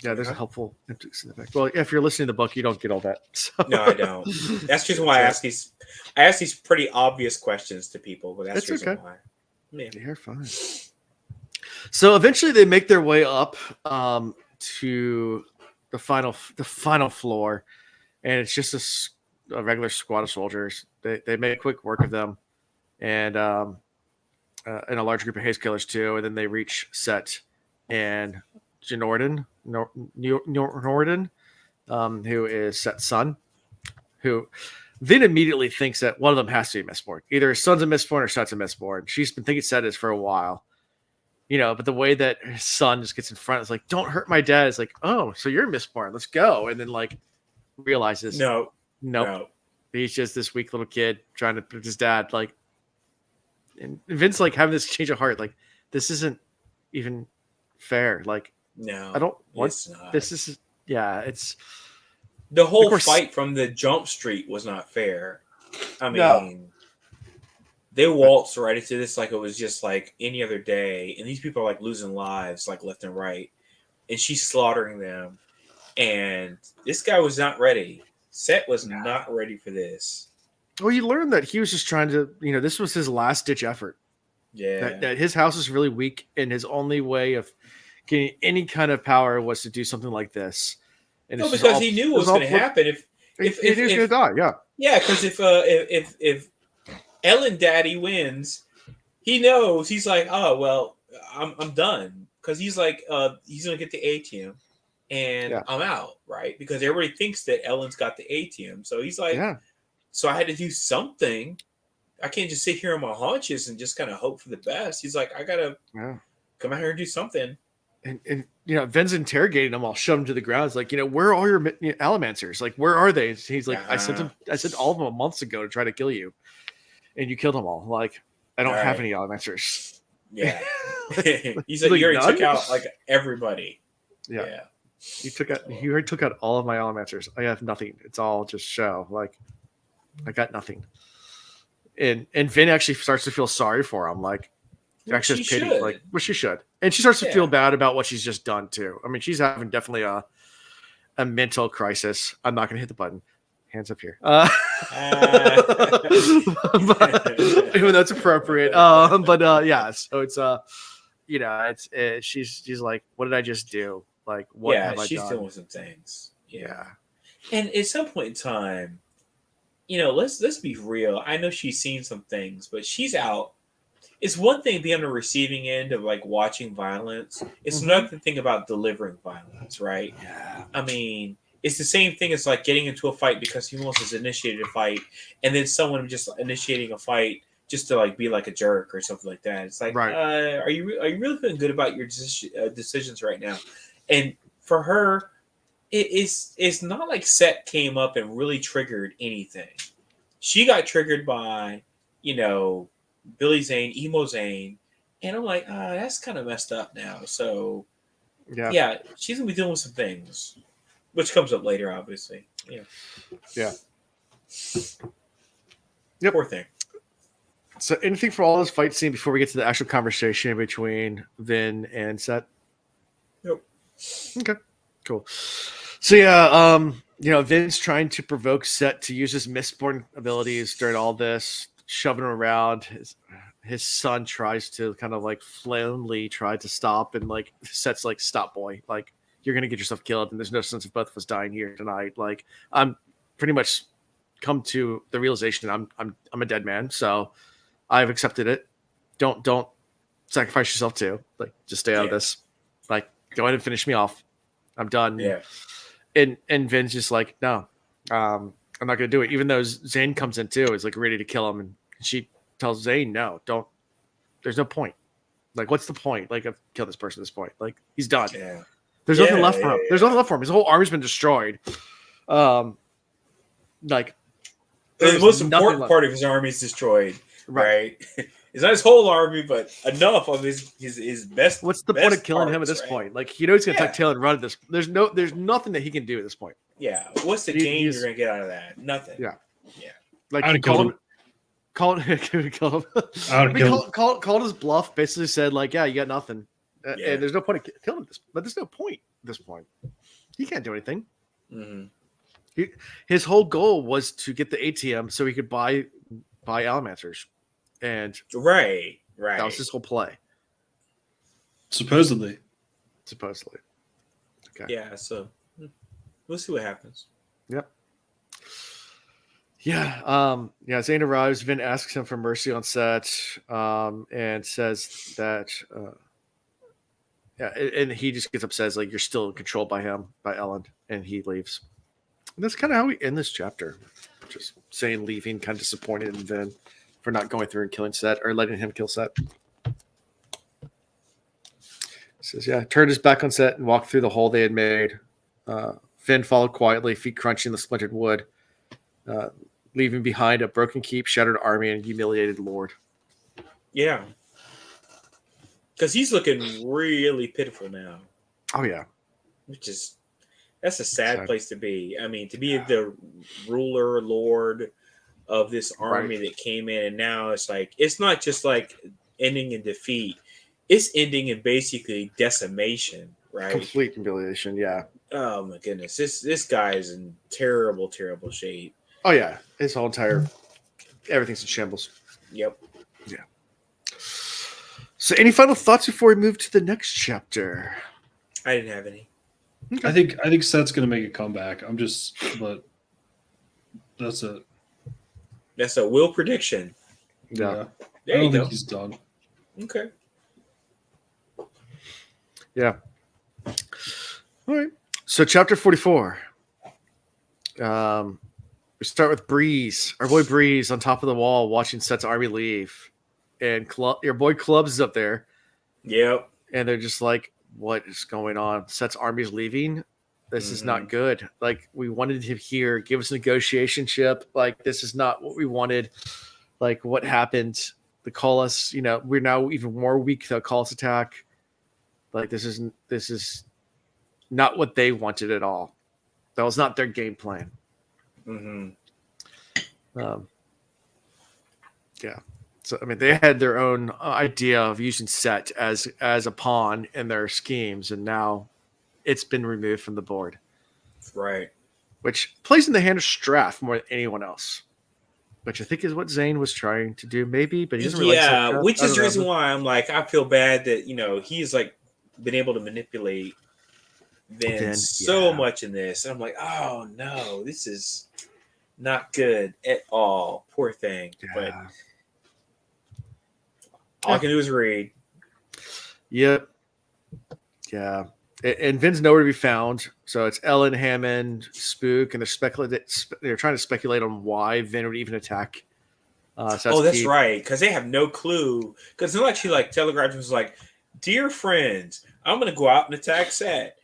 Yeah, there's a helpful index in the back. Well, if you're listening to the book, you don't get all that. So. No, I don't. That's just why I ask these pretty obvious questions to people, but that's the reason why. Yeah. You're fine. So eventually they make their way up to the final floor, and it's just a regular squad of soldiers. They make quick work of them, and a large group of haze killers too. And then they reach Cett and Norden, who is Cett's son, who Vin immediately thinks that one of them has to be Mistborn. Either his son's a Mistborn or Cett's a Mistborn. She's been thinking Cett is for a while. But the way that his son just gets in front is like, don't hurt my dad. It's like, oh, so you're Mistborn. Let's go. And then like realizes, no. He's just this weak little kid trying to put his dad. Like, and Vince like having this change of heart. Like, this isn't even fair. Like, no, I don't want this. Is it's the whole fight from the jump street was not fair. I mean, they waltzed right into this like it was just like any other day, and these people are like losing lives like left and right, and she's slaughtering them, and this guy was not ready. Cett was not ready for this. Well, you learn that he was just trying to, this was his last ditch effort. Yeah, that his house is really weak, and his only way of getting any kind of power was to do something like this. And because he knew what was going to happen if he was going to die. Yeah, because if Ellen Daddy wins, he knows he's like, oh well, I'm done, because he's like he's going to get the ATM and I'm out, right? Because everybody thinks that Ellen's got the ATM, so he's like, so I had to do something. I can't just sit here on my haunches and just kind of hope for the best. He's like, I gotta come out here and do something. And Ven's interrogating them all, shove them to the ground. It's like, where are all your Allomancers? Like, where are they? He's like, I sent all of them months ago to try to kill you, and you killed them all. Like, I don't have any Allomancers. Yeah. He said, you already took out like everybody. Yeah. You already took out all of my Allomancers. I have nothing. It's all just show. Like, I got nothing. And Vin actually starts to feel sorry for him. Like, actually has pity. Like, well, she should. And she starts to feel bad about what she's just done too. I mean, she's having definitely a mental crisis. I'm not going to hit the button. Hands up here. But, even though it's appropriate. Yeah. So it's she's like, what did I just do? Like, what have I done? She's doing some things. Yeah. And at some point in time, let's be real. I know she's seen some things, but she's out. It's one thing being on the receiving end of like watching violence. It's another thing about delivering violence, right? Yeah. I mean, it's the same thing as like getting into a fight because someone else has initiated a fight, and then someone just initiating a fight just to like be like a jerk or something like that. It's like, are you really feeling good about your decisions right now? And for her, it's not like Cett came up and really triggered anything. She got triggered by, Billy Zane, Emo Zane, and I'm like, that's kind of messed up now. So, yeah, she's gonna be dealing with some things, which comes up later, obviously. Yeah. Yep. Poor thing. So, anything for all this fight scene before we get to the actual conversation between Vin and Cett? Nope. Okay. Cool. So Vin's trying to provoke Cett to use his Mistborn abilities during all this, shoving him around. His son tries to kind of like flamingly try to stop, and like Cett's like, stop, boy, like you're gonna get yourself killed, and there's no sense of both of us dying here tonight. Like, I'm pretty much come to the realization I'm a dead man, so I've accepted it. Don't sacrifice yourself too. Like, just stay out of this. Like, go ahead and finish me off. I'm done. Yeah. And Vin's just like, no, I'm not gonna do it. Even though Zane comes in too, is like ready to kill him, and she tells Zane, no, don't. There's no point. Like, what's the point? Like, I've killed this person at this point. Like, he's done. Yeah. There's nothing left for him. There's nothing left for him. His whole army's been destroyed. Like, the most important part of his army is destroyed. Right. It's not his whole army, but enough of his best. What's the point of killing him at this point? Like, he's gonna tuck tail and run at this. There's nothing that he can do at this point. Yeah. What's the gain you're gonna get out of that? Nothing. Yeah. Yeah. Like, called his bluff. Basically said like, yeah, you got nothing, and there's no point of killing this. But there's no point at this point. He can't do anything. Mm-hmm. His whole goal was to get the ATM so he could buy Allomancers. And right. That was his whole play. Supposedly. Okay. Yeah, so we'll see what happens. Yep. Yeah. Zane arrives. Vin asks him for mercy on Cett, and says that and he just gets upset, says, like, you're still controlled by him, by Ellen, and he leaves. And that's kind of how we end this chapter. Just Zane leaving, kind of disappointed in Vin for not going through and killing Cett, or letting him kill Cett. Says, turned his back on Cett and walked through the hole they had made. Vin followed quietly, feet crunching the splintered wood, leaving behind a broken keep, shattered army, and humiliated lord. Yeah. Because he's looking really pitiful now. Oh, yeah. That's a sad place to be. I mean, to be the ruler, lord of this army that came in, and now it's like, it's not just like ending in defeat, it's ending in basically decimation, right? Complete humiliation, yeah. Oh my goodness, this guy is in terrible shape. Oh yeah, his whole entire everything's in shambles. Yep. Yeah. So, any final thoughts before we move to the next chapter? I didn't have any. Okay. I think Cett's gonna make a comeback. But that's it. That's a will prediction. Yeah. There I don't you think go. he's done. Okay. Yeah. All right. So chapter 44. We start with Breeze, our boy Breeze, on top of the wall watching Cett's army leave, and your boy Clubs is up there. Yep. And they're just like, "What is going on? Cett's army's leaving. This is not good. Like, we wanted him here. Give us a negotiation chip. Like, this is not what we wanted. Like, what happened? The Colossus, we're now even more weak to the Colossus attack. Like, this is not what they wanted at all. That was not their game plan." Yeah. So, I mean, they had their own idea of using Cett as a pawn in their schemes, and now it's been removed from the board. Right. Which plays in the hand of Straff more than anyone else. Which I think is what Zane was trying to do, maybe, but he doesn't really like which is the reason why I'm like, I feel bad that, he's like been able to manipulate Vin so much in this. And I'm like, oh no, this is not good at all. Poor thing. Yeah. But all I can do is read. Yep. Yeah. And Vin's nowhere to be found. So it's Ellen, Hammond, Spook, and they're trying to speculate on why Vin would even attack. So that's right. Because they have no clue. Because they'll actually telegraphed was like, "Dear friends, I'm going to go out and attack Cett.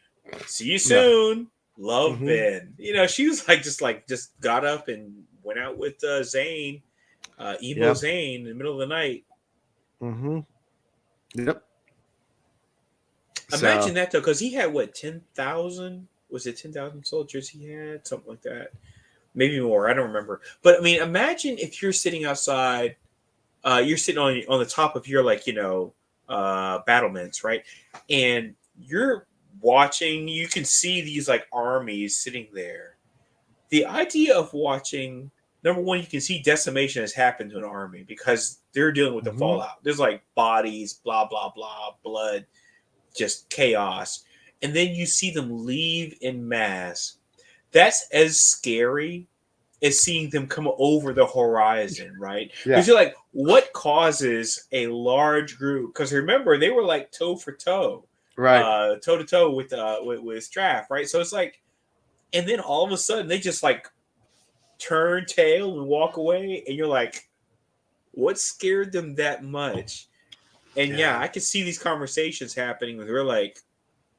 See you soon. Love, Vin." She was just got up and went out with Zane, emo Zane, in the middle of the night. Yep. Imagine that though, because he had 10,000? Was it 10,000 soldiers he had? Something like that. Maybe more. I don't remember. But I mean, imagine if you're sitting outside, you're sitting on the top of your battlements, right? And you're watching, you can see these armies sitting there. The idea of watching, number one, you can see decimation has happened to an army because they're dealing with the fallout. There's bodies, blah, blah, blah, blood, just chaos. And then you see them leave in mass. That's as scary as seeing them come over the horizon, right? Because you're like, what causes a large group? Because remember, they were toe for toe, right? Toe to toe with Straff, right? So it's and then all of a sudden they just turn tail and walk away, and you're like, what scared them that much? And I can see these conversations happening where they're like,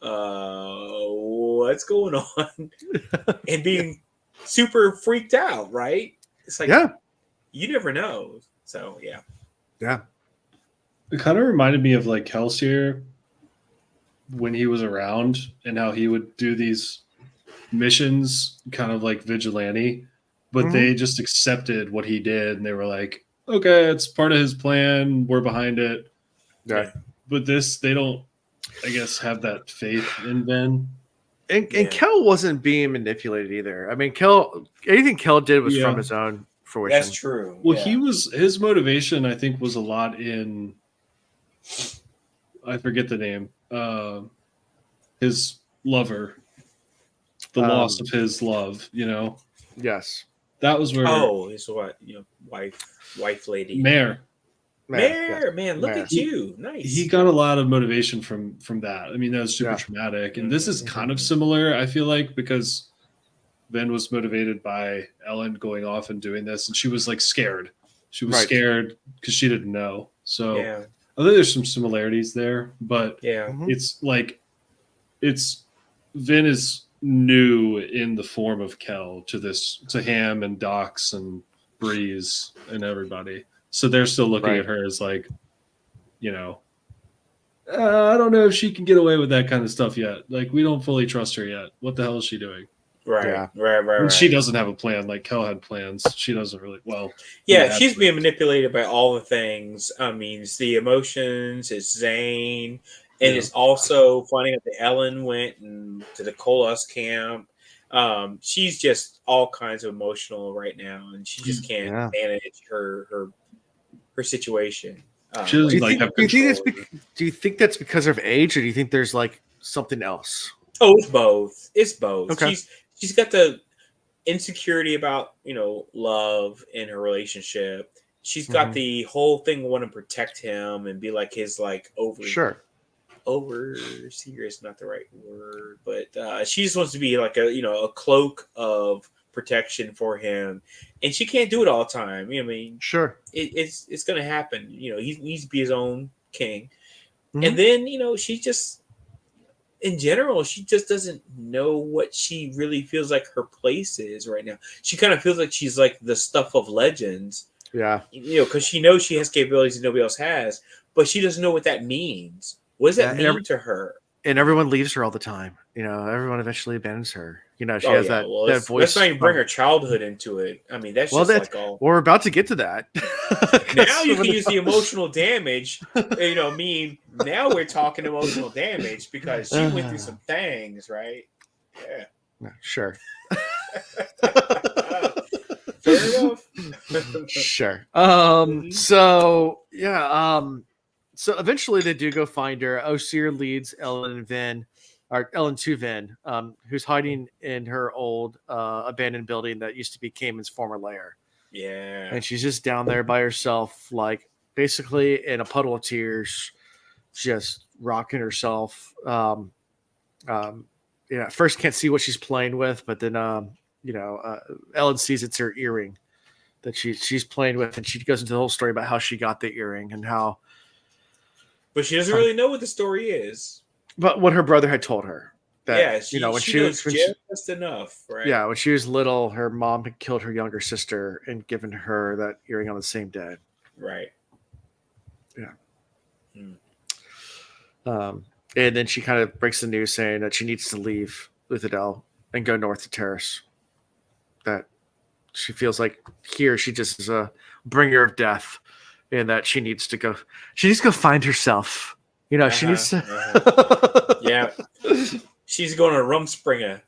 what's going on? And being super freaked out, right? It's you never know. So yeah. It kind of reminded me of Kelsier when he was around and how he would do these missions kind of vigilante, but they just accepted what he did and they were like, okay, it's part of his plan, we're behind it. Yeah. But they don't, I guess, have that faith in Ben. And Kel wasn't being manipulated either. I mean, anything Kel did was from his own fruition. That's true. Well, his motivation, I think, was a lot in, I forget the name, his lover, the loss of his love, Yes. That was where. Oh, his wife lady. Mare, man, look at you. Nice. He got a lot of motivation from that. I mean, that was super traumatic. And this is kind of similar, I feel like, because Ben was motivated by Ellen going off and doing this, and she was scared. She was scared because she didn't know. So I think there's some similarities there, but it's Vin is new in the form of Kel to Ham and Dox and Breeze and everybody. So they're still looking at her as I don't know if she can get away with that kind of stuff yet. We don't fully trust her yet. What the hell is she doing? Right. And she doesn't have a plan. Kel had plans. She doesn't really. Well, she's being manipulated by all the things. I mean, it's the emotions. It's Zane, and it's also finding out that Ellen went to the Kolos camp. She's just all kinds of emotional right now, and she just can't manage her situation. Do you think that's because of age, or do you think there's something else? Oh, it's both. Okay. She's got the insecurity about love in her relationship. She's got the whole thing wanting to protect him and be his overseer is not the right word, but she just wants to be a cloak of protection for him, and she can't do it all the time. I mean, sure, it's going to happen. He needs to be his own king, and then she just, in general, she just doesn't know what she really feels like her place is right now. She kind of feels like she's like the stuff of legends. Yeah, because she knows she has capabilities that nobody else has, but she doesn't know what that means. What does that mean to her? And everyone leaves her all the time. Everyone eventually abandons her. She has that voice. Let's not even bring her childhood into it. I mean, that's just we're about to get to that. Now you can use the emotional damage. Now we're talking emotional damage because she went through some things, right? Yeah. Sure. Fair enough. Sure. So eventually they do go find her. Osir leads Ellen to Vin, who's hiding in her old abandoned building that used to be Cayman's former lair. Yeah. And she's just down there by herself, like basically in a puddle of tears, just rocking herself. At first can't see what she's playing with, but then Ellen sees it's her earring that she's playing with, and she goes into the whole story about how she got the earring and how. But she doesn't really know what the story is. But what her brother had told her. That, she when she knows was just enough, right? Yeah, when she was little, her mom had killed her younger sister and given her that earring on the same day. Right. Yeah. And then she kind of breaks the news saying that she needs to leave Luthadel and go north to Terrace. That she feels like here she just is a bringer of death, and that she needs to go find herself. She needs to. Yeah. She's going to Rumspringa.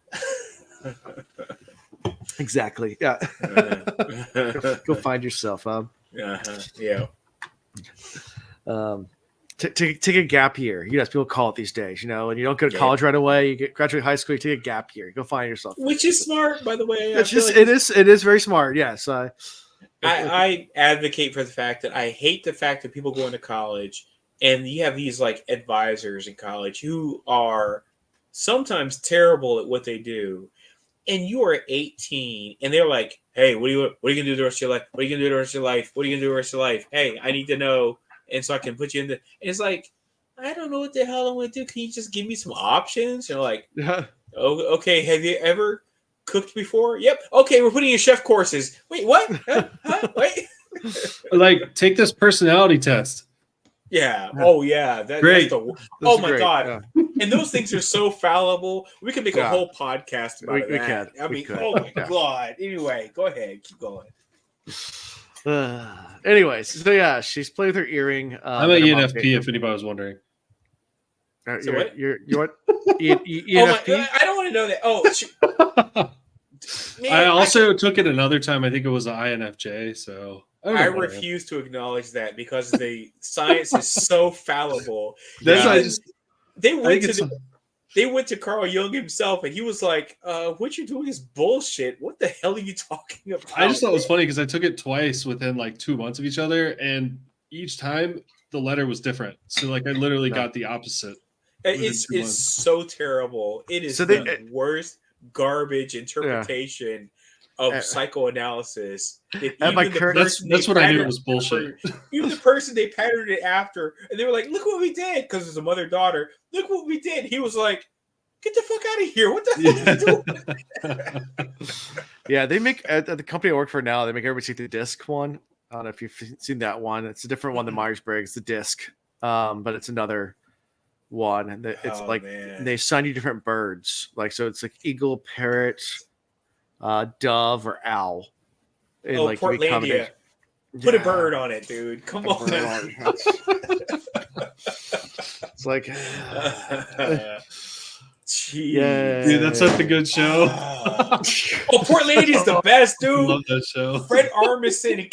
Exactly. Yeah. Go find yourself. Yeah. Take a gap year. People call it these days. And you don't go to college right away. You graduate high school. You take a gap year. You go find yourself. Which is smart, by the way. It is very smart. Yes. I advocate for the fact that I hate the fact that people go into college and you have these like advisors in college who are sometimes terrible at what they do. And you are 18 and they're like, hey, what are you gonna do the rest of your life? What are you gonna do the rest of your life? What are you gonna do the rest of your life? Hey, I need to know. And so I can put you in the. And it's like, I don't know what the hell I'm gonna do. Can you just give me some options? Like, oh, okay. Have you ever cooked before? Yep. Okay, we're putting in chef courses. Wait, what? Huh? Wait. Like, take this personality test. Yeah. Oh, yeah. Great. Oh my God. Yeah. And those things are so fallible. We can make a whole podcast about that. Oh my God. Anyway, go ahead. Keep going. Anyways, so she's playing with her earring. I'm an ENFP, if anybody was wondering. So what? You're what? ENFP? I don't want to know that. Oh, man, I also took it another time. I think it was an INFJ. So I refuse to acknowledge that because the science is so fallible. They went to Carl Jung himself, and he was like, "What you're doing is bullshit. What the hell are you talking about?" I just thought it was funny because I took it twice within like 2 months of each other, and each time the letter was different. So like I literally got the opposite. It's so terrible. It is the worst garbage interpretation of psychoanalysis. That's what I knew was bullshit. Even the person they patterned it after, and they were like, "Look what we did," because it's a mother-daughter. Look what we did. He was like, "Get the fuck out of here! What the hell are you doing?" Yeah, they make at the company I work for now. They make everybody see the disc one. I don't know if you've seen that one. It's a different one than Myers-Briggs, the disc, but it's another one, and it's they assign you different birds. Like so, it's like eagle, parrot, dove, or owl. And Portlandia. Put a bird on it, dude. Come on. It's like, dude, that's such a good show. Portlandia is the best, dude. I love that show. Fred Armisen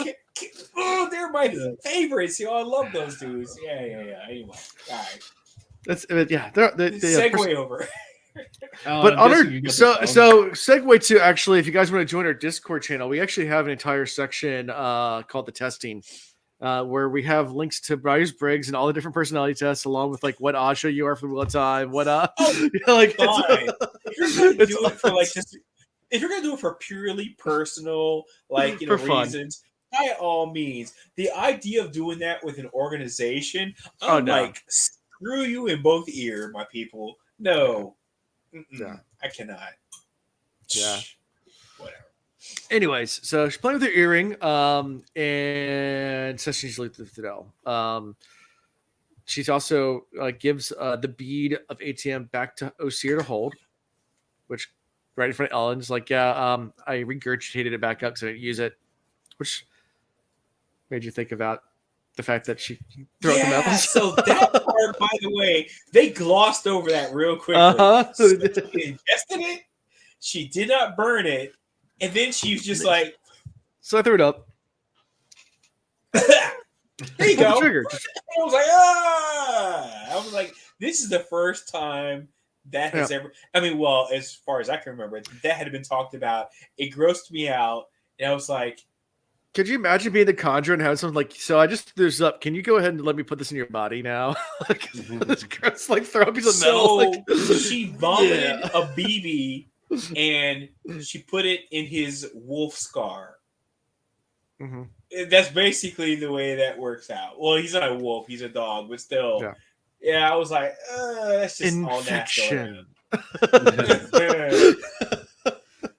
and they're my favorites. I love those dudes. Yeah. Anyway, all right. That's They segue over. But so segue to actually, if you guys want to join our Discord channel, we actually have an entire section called the testing, where we have links to Myers-Briggs and all the different personality tests, along with like what Asha you are for the wheel of time, what if you're gonna do it for like just if you're gonna do it for purely personal, like reasons, by all means. The idea of doing that with an organization, I'm like, screw you in both ears, my people. No, I cannot. Yeah. Whatever. Anyways, so she's playing with her earring, and says she's lifted out. She's also gives the bead of ATM back to Osir to hold, which right in front of Ellen's like, I regurgitated it back up because I didn't use it, which made you think about the fact that she threw out the metals. So that part, by the way, they glossed over that real quickly. So she ingested it, she did not burn it, and then she was just like, so I threw it up. There you go. Trigger. I was like, this is the first time that has ever. I mean, well, as far as I can remember, that had been talked about. It grossed me out, and I was like, could you imagine being the Conjurer and having someone like, so I just threw this up. Can you go ahead and let me put this in your body now? It's gross, like throw a piece of metal. So she vomited a BB and she put it in his wolf scar. Mm-hmm. That's basically the way that works out. Well, he's not a wolf; he's a dog, but still. Yeah, I was like, that's just infection. All natural.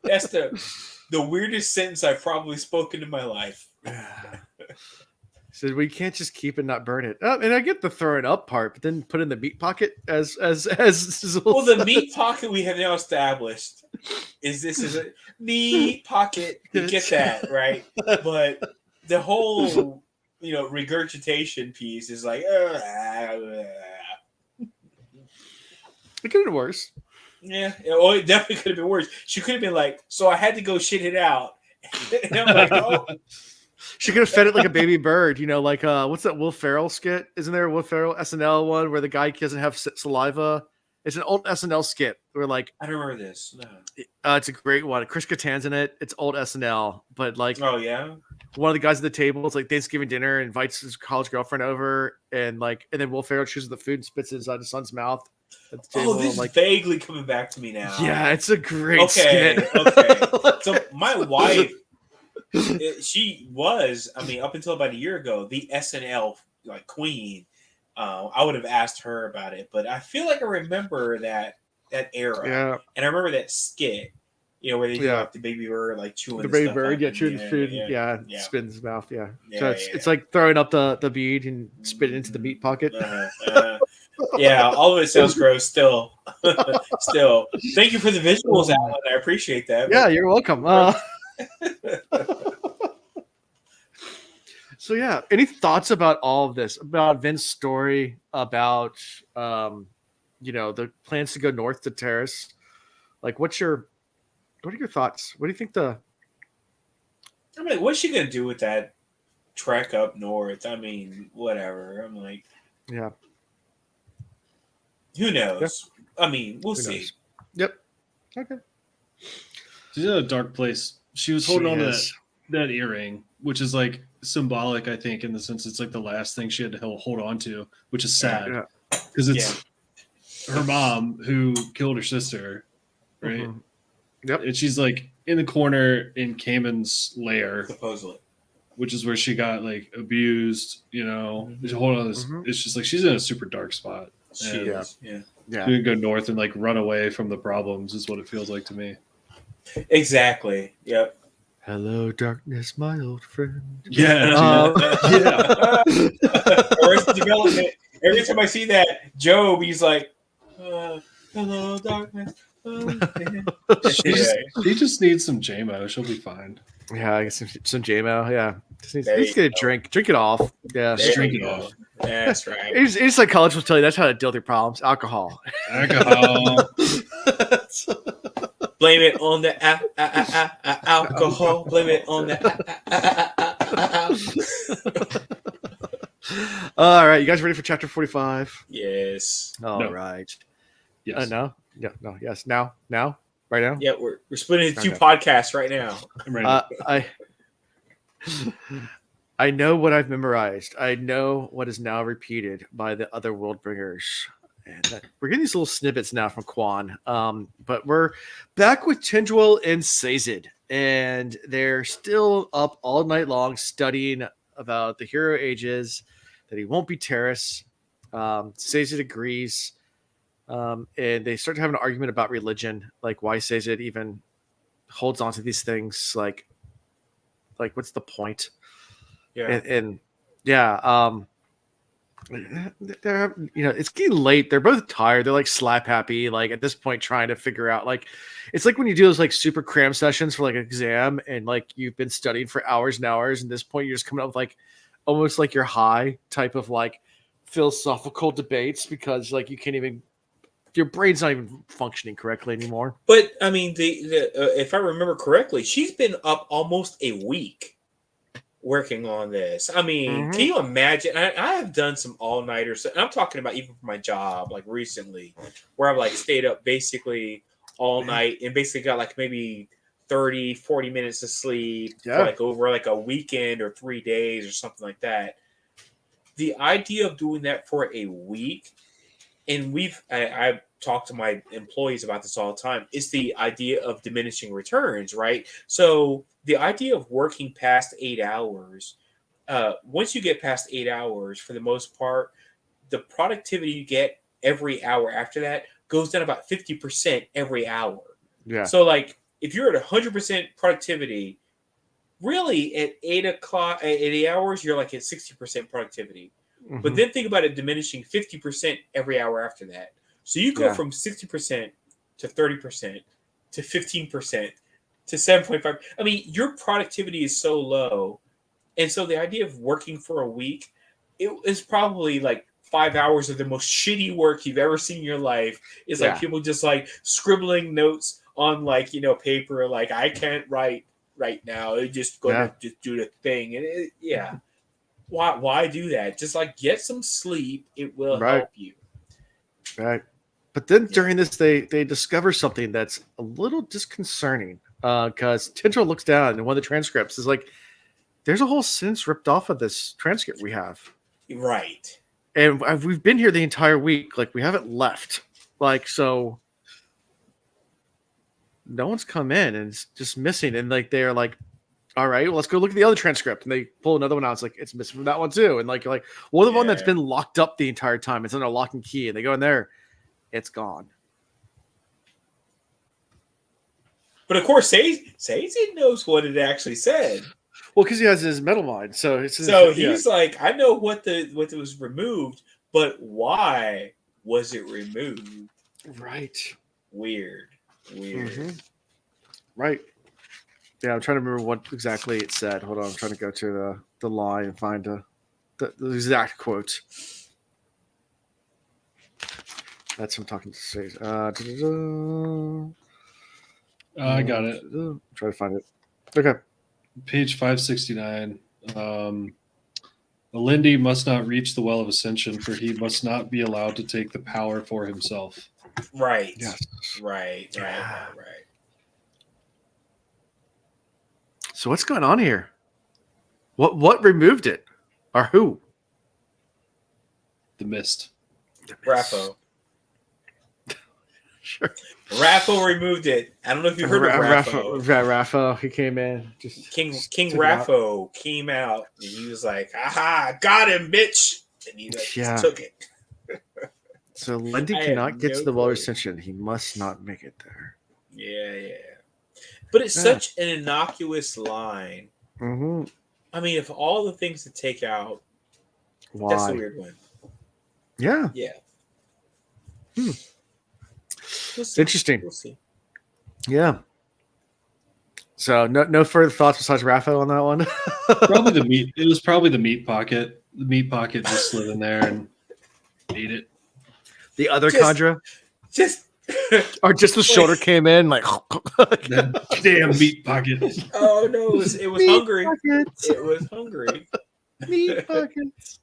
That's the weirdest sentence I've probably spoken in my life. So we can't just keep it, not burn it. And I get the throw it up part, but then put it in the meat pocket as well. The meat pocket we have now established is a meat pocket. You get that, right? But the whole regurgitation piece is like it could have been worse. Yeah, well, it definitely could have been worse. She could have been like, so I had to go shit it out. And I'm like, oh. She could have fed it like a baby bird, like what's that Will Ferrell skit? Isn't there a Will Ferrell SNL one where the guy doesn't have saliva? It's an old SNL skit where I don't remember this. No. It's a great one. Chris Kattan's in it. It's old SNL, but oh yeah, one of the guys at the table, it's like Thanksgiving dinner, invites his college girlfriend over, and then Will Ferrell chooses the food and spits it inside his son's mouth. Oh, this is vaguely coming back to me now. Yeah, it's a great skit. Okay. So my wife, she was, up until about a year ago, the SNL queen. I would have asked her about it, but I feel like I remember that era. Yeah. And I remember that skit, where they do the baby bird chewing the baby bird, chewing the food, spit in his mouth, So it's like throwing up the bead and spit it into the meat pocket. Yeah, all of it sounds gross. Still, thank you for the visuals, Alan. I appreciate that. Yeah, you're welcome. So any thoughts about all of this? About Vince's story? About the plans to go north to Terrace? What are your thoughts? What do you think what's she gonna do with that trek up north? Whatever. Who knows? Yeah. We'll see. Yep. Okay. She's in a dark place. She was holding on to that earring, which is symbolic, I think, in the sense it's the last thing she had to hold on to, which is sad because it's her mom who killed her sister, right? Mm-hmm. Yep. And she's in the corner in Cayman's lair, supposedly, which is where she got abused. Mm-hmm. Hold on, it's just she's in a super dark spot. She is. Yeah. She's gonna go north and run away from the problems is what it feels like to me. Exactly. Yep. Hello, darkness, my old friend. Yeah. Arrested Development. Every time I see that, Job, he's like, hello, darkness. She just needs some JMO. She'll be fine. Yeah, I guess some JMO. Yeah. Just needs to get a drink. Drink it off. Yeah. Just drink it off. That's right. Any psychologist will tell you that's how to deal with your problems. Alcohol. Blame it on the alcohol. Blame it on the. All right, you guys ready for chapter 45? Yes. All right. Yes. No. Yeah. No. Yes. Now. Right now. Yeah, we're splitting into two podcasts right now. I know what I've memorized. I know what is now repeated by the other world bringers. And we're getting these little snippets now from Quan. But we're back with Tindwyl and Sazed, and they're still up all night long studying about the hero ages, that he won't be Terrace. Sazed agrees. And they start to have an argument about religion, like why Sazed even holds on to these things, like what's the point? Yeah. And they're, it's getting late. They're both tired. They're like slap happy, like at this point trying to figure out, like, it's like when you do those like super cram sessions for like an exam and like you've been studying for hours and hours, and at this point you're just coming up with like almost like your high type of like philosophical debates, because like you can't even, your brain's not even functioning correctly anymore. But I mean, if I remember correctly, she's been up almost a week working on this. I mean, can you imagine? I have done some all-nighters, and I'm talking about even for my job, like recently, where I've like stayed up basically all night and basically got like maybe 30, 40 minutes of sleep for like over like a weekend or 3 days or something like that. The idea of doing that for a week, and I talk to my employees about this all the time, is the idea of diminishing returns, right? So the idea of working past 8 hours, once you get past 8 hours, for the most part, the productivity you get every hour after that goes down about 50% every hour. Yeah. So like if you're at 100% productivity, really at 8 hours, you're like at 60% productivity. But then think about it diminishing 50% every hour after that. So you go from 60% to 30% to 15% to 7.5. I mean, your productivity is so low. And so the idea of working for a week, it is probably like 5 hours of the most shitty work you've ever seen in your life. It's like people just like scribbling notes on like, paper, like I can't write right now. It's just going to just do the thing. And Why do that? Just like get some sleep. It will help you. Right. But then during this, they discover something that's a little disconcerting, because Tindwyl looks down and one of the transcripts is like, there's a whole sentence ripped off of this transcript we have. Right. And we've been here the entire week. Like, we haven't left. Like, so no one's come in, and it's just missing. And like, they're like, all right, well, let's go look at the other transcript. And they pull another one out. It's like, it's missing from that one too. And like, well, the one that's been locked up the entire time, it's under lock and key. And they go in there, it's gone. But of course, Sazed knows what it actually said. Well, because he has his metal mind. So he's like, I know what was removed, but why was it removed? Right. Weird. Right. Yeah, I'm trying to remember what exactly it said. Hold on, I'm trying to go to the line and find the exact quote. That's him talking to Sazed. I got it. I'm trying to find it. Okay. Page 569. Alindi must not reach the well of Ascension, for he must not be allowed to take the power for himself. Right. Yes. Right. So what's going on here? What removed it? Or who? The mist. Raffo. Sure. Raffo removed it. I don't know if you heard of Raffo. Raffo, he came in. King Raffo came out, and he was like, "Aha, got him, bitch!" And he just took it. So Lindy cannot get to the well of Ascension. He must not make it there. Yeah. But it's such an innocuous line. Mm-hmm. I mean, if all the things to take out, that's a weird one. Yeah. It's interesting. We'll see. Yeah. So no further thoughts besides Raffo on that one? Probably the meat. It was probably the meat pocket. The meat pocket just slid in there and ate it. The other Condra? Or just the shoulder came in like that damn meat pocket. Oh no, it was hungry. Pockets. It was hungry. Meat pockets.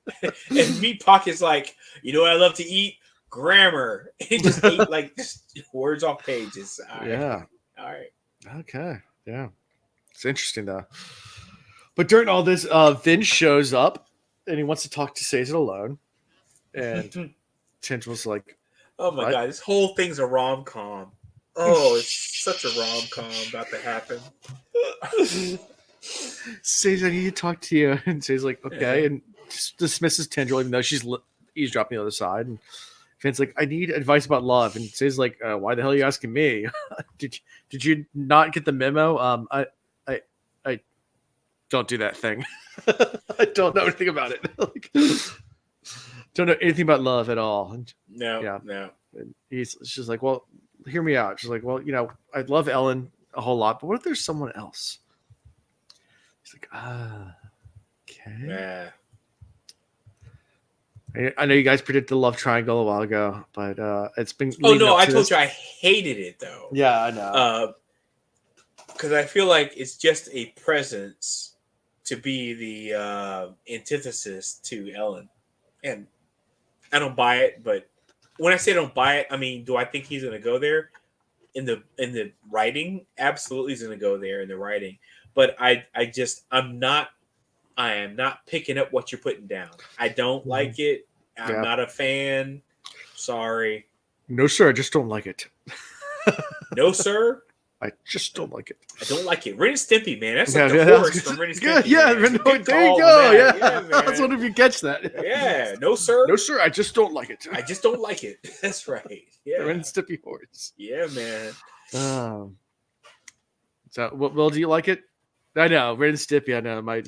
And meat pockets like, you know what I love to eat? Grammar. It just ate like just words off pages. All right. Yeah. All right. Okay. Yeah. It's interesting though. But during all this, Vin shows up and he wants to talk to Sazed alone. And Tindwyl's like, Oh my god, this whole thing's a rom-com. Oh, it's such a rom-com about to happen. Says I need to talk to you, and says like okay, and dismisses Tindwyl even though she's eavesdropping the other side. And Finn's like, I need advice about love, and says like, why the hell are you asking me? did you not get the memo? I don't do that thing. I don't know anything about it. Like, don't know anything about love at all. And, No. And she's like, well, hear me out. She's like, well, I love Ellen a whole lot, but what if there's someone else? He's like, okay. Yeah. I know you guys predicted the love triangle a while ago, but it's been. Oh no, I told you I hated it though. Yeah, I know. Because I feel like it's just a presence to be the antithesis to Ellen, and I don't buy it. But when I say I don't buy it, I mean, do I think he's going to go there in the writing? Absolutely, he's going to go there in the writing. But I am not picking up what you're putting down. I don't like it. I'm not a fan. Sorry. No, sir. I just don't like it. No, sir. I just don't like it. I don't like it. Ren and Stimpy, man. That's like the horse from Ren and Stimpy. Yeah, there you go. Yeah. I was wondering if you catch that. Yeah. No, sir. No, sir. I just don't like it. I just don't like it. That's right. Yeah. Ren and Stimpy horse. Yeah, man. So, well, do you like it? I know, Ren and Stimpy. I know. Man.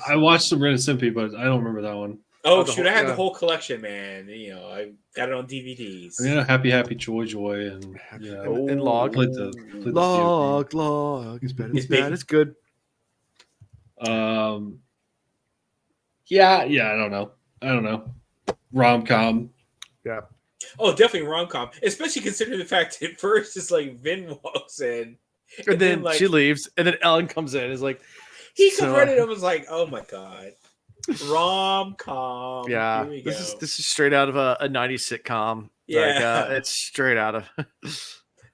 I watched some Ren and Stimpy, but I don't remember that one. Oh, shoot! I had the whole collection, man. I got it on DVDs. I mean, Happy, Joy, and and Log. Played Log. It's bad. It's bad. It's good. Yeah. I don't know. Rom-com. Yeah. Oh, definitely rom-com. Especially considering the fact that first it's like Vin walks in. And then like, she leaves, and then Ellen comes in. Is like he confronted him. Was like, oh my god, rom-com. Yeah, this is straight out of a '90s sitcom. Yeah, like, it's straight out of.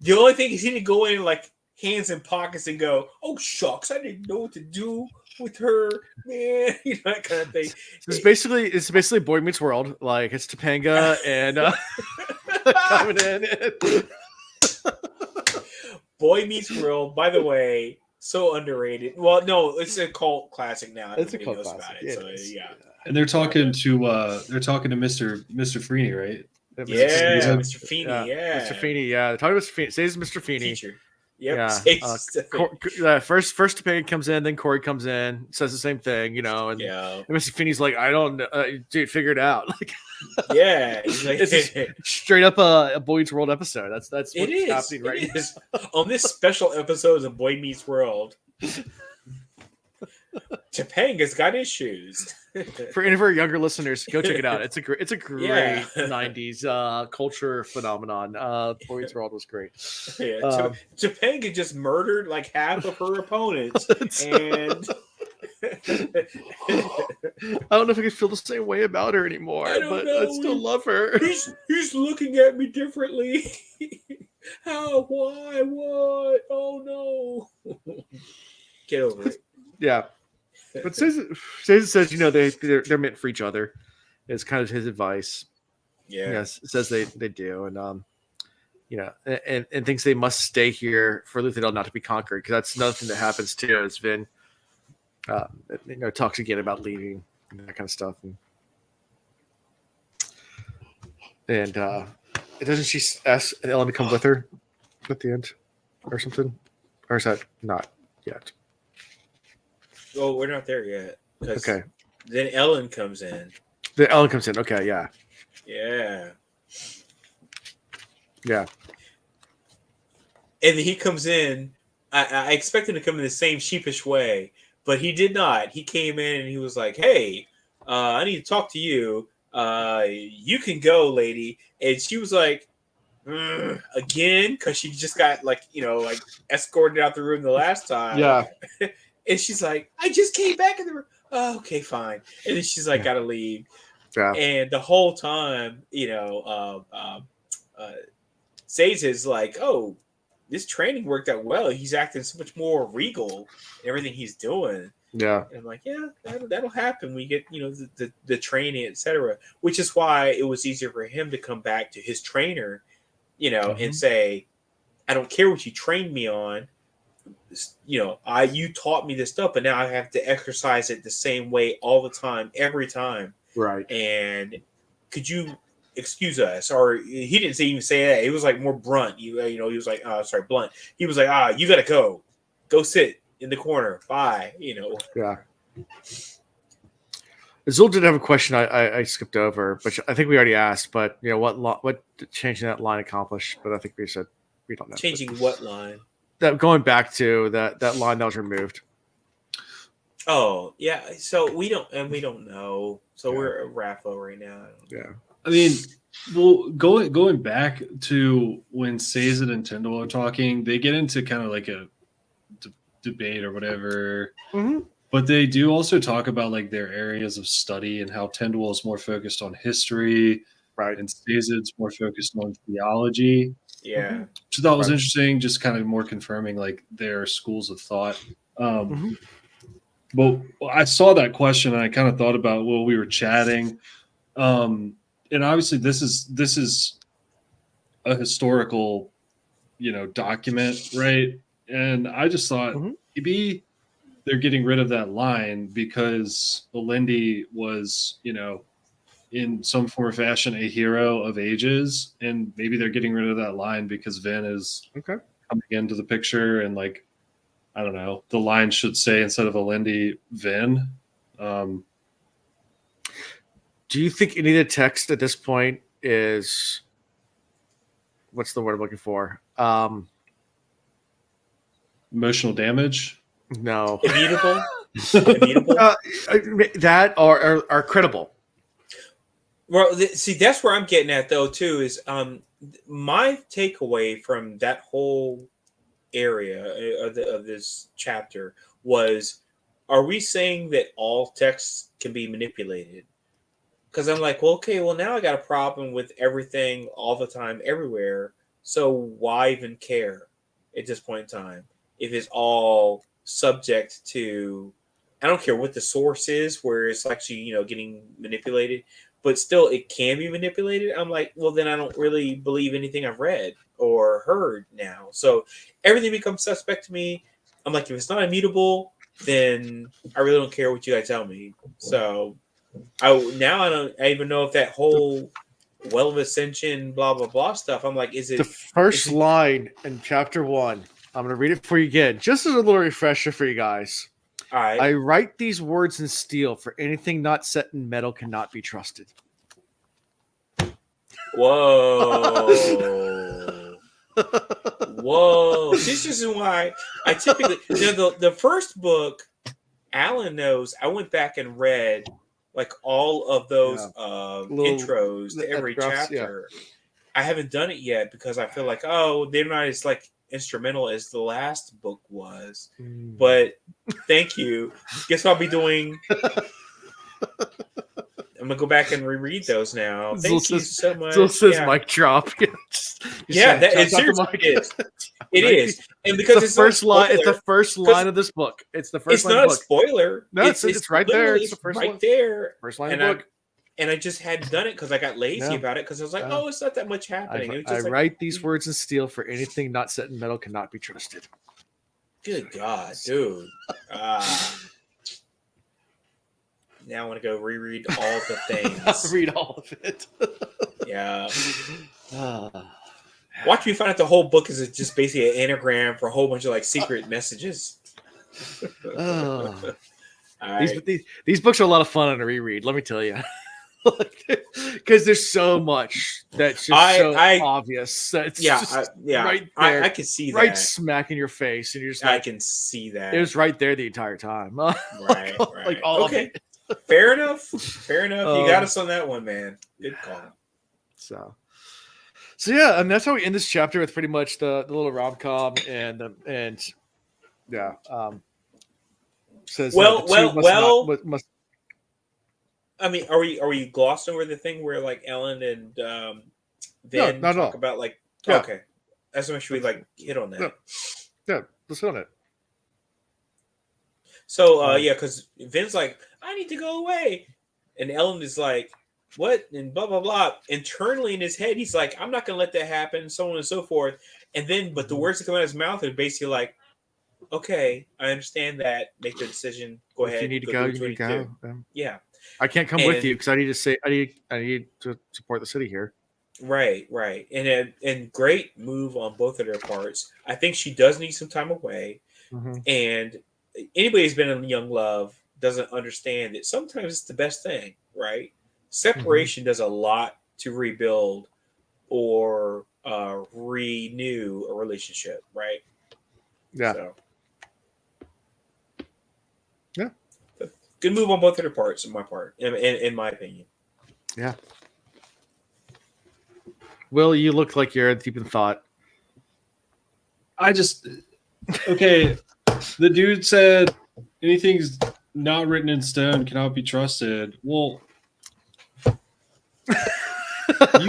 The only thing is he didn't go in like hands in pockets and go, "Oh shucks, I didn't know what to do with her, man." That kind of thing. It's basically Boy Meets World. Like it's Topanga and coming in. Boy Meets World, by the way, so underrated. Well, no, it's a cult classic now. It's a cult classic. Yeah. And they're talking to Mr. Freeney, right? Yeah, Mr. Feeney. Yeah, Mr. Feeney. Yeah, they're talking about Mr. Feeney. Says Mr. Feeney. Teacher. Yep. Yeah. First Topanga comes in, then Corey comes in, says the same thing, and Mr. Feeney's like, I don't, dude, figure it out. Like, yeah, he's like, it's straight up a Boy Meets World episode. That's what's happening right now. On this special episode of Boy Meets World. Topanga's got issues. For any of our younger listeners, go check it out. It's a great 90s culture phenomenon. Boy Meets World was great. Yeah, Topanga just murdered like half of her opponents, and I don't know if I can feel the same way about her anymore, but I still love her. He's looking at me differently. How? Why? What? Oh no! Get over it. Yeah. But says they're meant for each other. It's kind of his advice. Yeah. Yes, it says they do, and and thinks they must stay here for Luthadel not to be conquered, because that's another thing that happens too. It's been talks again about leaving and that kind of stuff, and doesn't she ask Ellen to come with her at the end or something, or is that not yet? Oh, we're not there yet. Okay. Then Ellen comes in. Okay, yeah. Yeah. Yeah. And he comes in. I expected him to come in the same sheepish way, but he did not. He came in and he was like, "Hey, I need to talk to you. You can go, lady." And she was like, again, because she just got escorted out the room the last time. Yeah. And she's like, "I just came back in the room." Oh, okay, fine. And then she's like, "Gotta leave." Yeah. And the whole time, Sazed is like, "Oh, this training worked out well. He's acting so much more regal in everything he's doing." Yeah. And I'm like, yeah, that'll happen. We get, the training, etc. Which is why it was easier for him to come back to his trainer, and say, I don't care what you trained me on. You taught me this stuff, but now I have to exercise it the same way all the time, every time. Right. And could you excuse us? Or he didn't even say that. It was like more blunt. He was like, blunt. He was like, you gotta go sit in the corner. Bye. Yeah. Azul did have a question I skipped over, but I think we already asked. But what changing that line accomplished? But I think we said we don't know. Changing what line? That going back to that line that was removed. Oh yeah, so we don't know. So we're at Raffo right now. Yeah, I mean, well, going back to when Sazed and Tindwyl are talking, they get into kind of like a debate or whatever. Mm-hmm. But they do also talk about like their areas of study and how Tindwyl is more focused on history, right, and Sazed's more focused on theology. Yeah, which I thought was interesting, just kind of more confirming like their schools of thought. But I saw that question and I kind of thought about while we were chatting, and obviously this is a historical, document, right? And I just thought maybe they're getting rid of that line because Elendil was, in some form or fashion, a hero of ages, and maybe they're getting rid of that line because Vin is coming into the picture, and like, I don't know, the line should say instead of Elendil, Vin. Do you think any of the text at this point is, what's the word I'm looking for? Emotional damage? No. Immutable? Immutable? That are credible. Well, see, that's where I'm getting at, though, too, is my takeaway from that whole area of this chapter was, are we saying that all texts can be manipulated? Because I'm like, well, okay, well, now I got a problem with everything all the time, everywhere. So why even care at this point in time if it's all subject to, I don't care what the source is, where it's actually, getting manipulated, but still it can be manipulated. I'm like, well, then I don't really believe anything I've read or heard now. So everything becomes suspect to me. I'm like, if it's not immutable, then I really don't care what you guys tell me. So I don't even know if that whole Well of Ascension, blah, blah, blah stuff. I'm like, is it the first line in chapter 1? I'm going to read it for you again, just as a little refresher for you guys. All right. I write these words in steel, for anything not set in metal cannot be trusted. Whoa. Whoa. This is why I typically, the first book, Alan knows, I went back and read like all of those intros to every chapter. Yeah. I haven't done it yet because I feel like, they're not as like instrumental as the last book was. But thank you. Guess what I'll be doing? I'm gonna go back and reread those now. Thank you so much. Still says mic drop. It seriously is. It is, and because it's the first line. It's the first line of this book. It's the first. It's not a spoiler. No, it's right there. It's the first right there. First line of the book. And I just hadn't done it because I got lazy about it because I was like, it's not that much happening. I write these words in steel, for anything not set in metal cannot be trusted. Good God, dude. Now I want to go reread all the things. Read all of it. Yeah. Watch me find out the whole book is just basically an anagram for a whole bunch of like secret messages. Right. These books are a lot of fun on a reread, let me tell you. Because there's so much that's just so obvious. That's right there. I can see that. Right smack in your face. And you're just like, I can see that. It was right there the entire time. Right. Like all of it. Fair enough. You got us on that one, man. Good call. So yeah, and that's how we end this chapter with pretty much the little rom-com and says I mean, are we glossing over the thing where like Ellen and Vin talk about like okay, that's how much we like hit on that. Yeah, let's hit on it. So yeah, because Vin's like, I need to go away, and Ellen is like, what, and blah blah blah. Internally in his head, he's like, I'm not gonna let that happen, so on and so forth. And then, but the words that come out of his mouth are basically like, okay, I understand that. Make the decision. Go ahead. If you need to go, you need to go. Yeah. I can't come with you because I need to support the city here. Right. And great move on both of their parts. I think she does need some time away. Mm-hmm. And anybody who's been in young love doesn't understand that sometimes it's the best thing, right? Separation does a lot to rebuild or renew a relationship, right? Yeah. So, yeah. Good move on both of their parts, in my opinion. Yeah. Will, you look like you're deep in thought. Okay. The dude said anything's not written in stone cannot be trusted. Well, you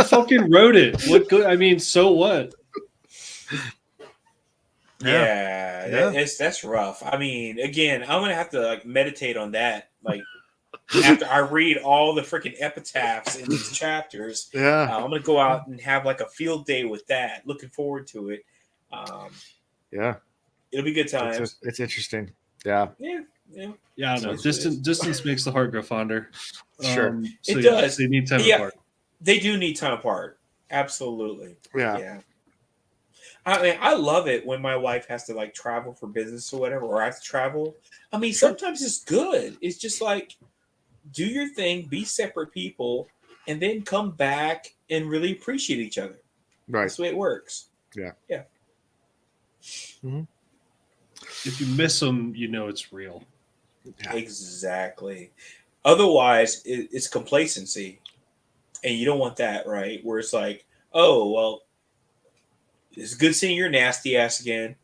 fucking wrote it. What good? I mean, so what? Yeah. That's rough. I mean, again, I'm gonna have to like meditate on that. Like after I read all the freaking epitaphs in these chapters, I'm gonna go out and have like a field day with that. Looking forward to it. Yeah, it'll be good times. It's interesting. Yeah. I don't know. Distance makes the heart grow fonder. Sure, so it does. They need time apart. They do need time apart. Absolutely. Yeah. I mean, I love it when my wife has to like travel for business or whatever, or I have to travel. I mean, sometimes it's good. It's just like, do your thing, be separate people, and then come back and really appreciate each other. Right. That's the way it works. Yeah. Mm-hmm. If you miss them, you know it's real. Yeah. Exactly. Otherwise, it's complacency, and you don't want that, right? Where it's like, oh well, it's good seeing your nasty ass again.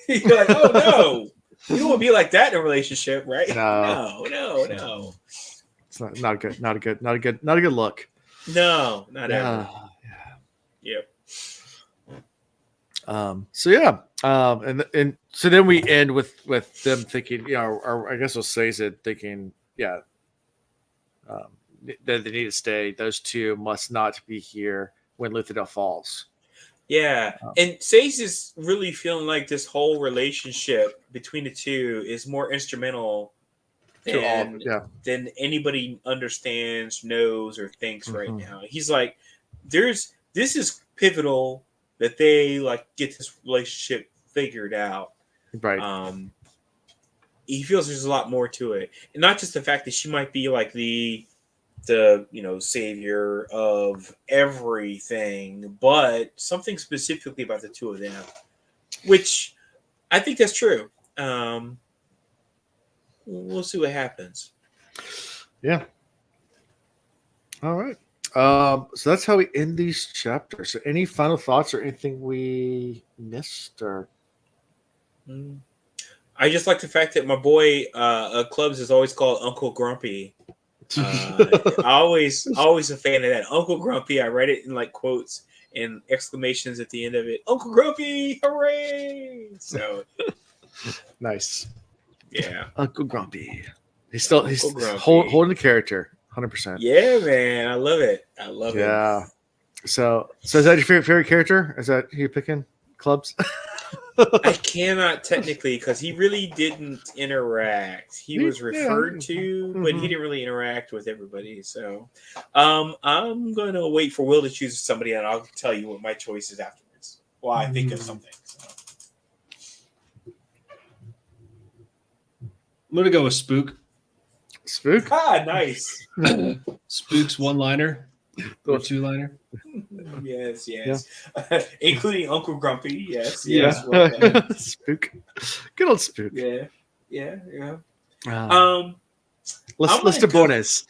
You're like, oh no, you don't want to be like that in a relationship, right? No. It's not good. Not a good look. No, not ever. Yep. And so then we end with them thinking, or I guess we'll say it thinking, that they need to stay. Those two must not be here when Luthadel falls. Yeah, and Sazed is really feeling like this whole relationship between the two is more instrumental than anybody understands, knows, or thinks right now. He's like, this is pivotal that they like get this relationship figured out. Right. He feels there's a lot more to it, and not just the fact that she might be like the savior of everything, but something specifically about the two of them, which I think that's true. We'll see what happens. Yeah. All right. So that's how we end these chapters. So any final thoughts or anything we missed or? I just like the fact that my boy Clubs is always called Uncle Grumpy. Always a fan of that. Uncle Grumpy. I read it in like quotes and exclamations at the end of it. Uncle Grumpy, hooray! So nice. Yeah, Uncle Grumpy. He's holding the character, 100%. Yeah, man, I love it. Yeah. So is that your favorite character? Is that who you're picking? Clubs? I cannot technically because he really didn't interact. He was referred to, but he didn't really interact with everybody. So I'm going to wait for Will to choose somebody, and I'll tell you what my choice is afterwards. Well, I think of something. So. I'm going to go with Spook. Spook? Ah, nice. Spook's one-liner or two-liner. Yes. Yeah. Including Uncle Grumpy. Yes. Well Spook. Good old Spook. Yeah. Lester Bones.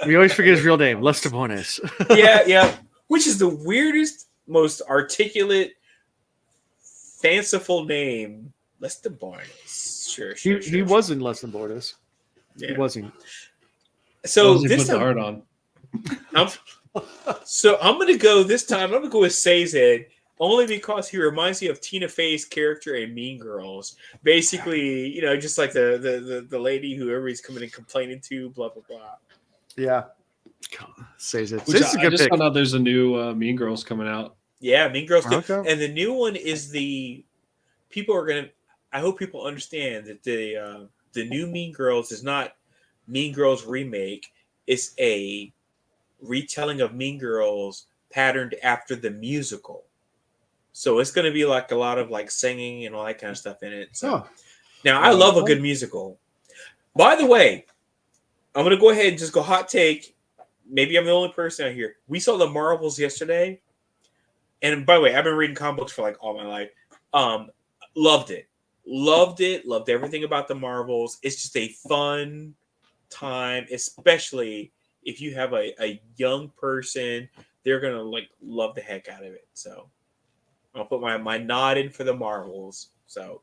We always forget his real name, Lester Bones. Yeah. Which is the weirdest, most articulate, fanciful name. Lester Bones. Sure. He wasn't Lester Bones. Yeah. He wasn't. So this put the heart on. So I'm gonna go this time. I'm gonna go with Sazed only because he reminds me of Tina Fey's character in Mean Girls. Basically, just like the lady who everybody's coming and complaining to, blah blah blah. Yeah, Says it. Which Says I just found out there's a new Mean Girls coming out. Yeah, Mean Girls 2. Okay. And the new one is I hope people understand that the new Mean Girls is not Mean Girls remake. It's a retelling of Mean Girls patterned after the musical. So it's going to be like a lot of like singing and all that kind of stuff in it. So now I love a good musical. By the way, I'm going to go ahead and just go hot take. Maybe I'm the only person out here. We saw the Marvels yesterday. And by the way, I've been reading comic books for like all my life. Loved it. Loved everything about the Marvels. It's just a fun time, especially if you have a young person. They're going to like love the heck out of it. So I'll put my nod in for the Marvels. So,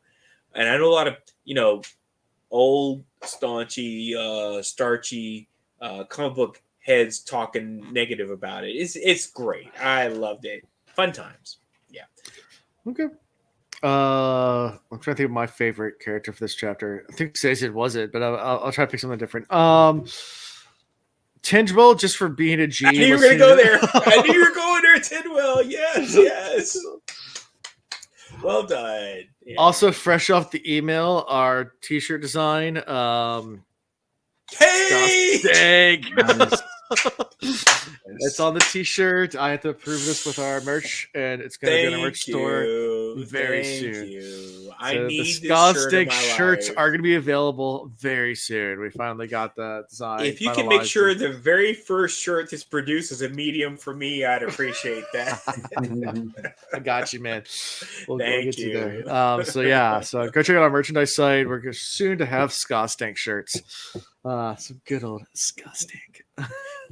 and I know a lot of, old, staunchy, starchy comic book heads talking negative about it. It's great. I loved it. Fun times. Yeah. Okay. I'm trying to think of my favorite character for this chapter. I think Sazed was it, but I'll try to pick something different. Tindwyl, just for being a G. I knew you were going to go there. I knew you were going there, Tindwyl. Yes. Well done. Yeah. Also, fresh off the email, our T-shirt design. Hey! It's on the T-shirt. I have to approve this with our merch, and it's going to be in our merch store very soon. I need the this Skostic shirts are going to be available very soon. We finally got the design. If you can make sure the very first shirt that's produced is a medium for me, I'd appreciate that. I got you, man. We'll Thank get you. There. So go check out our merchandise site. We're soon to have Skostic shirts. Some good old Skostic.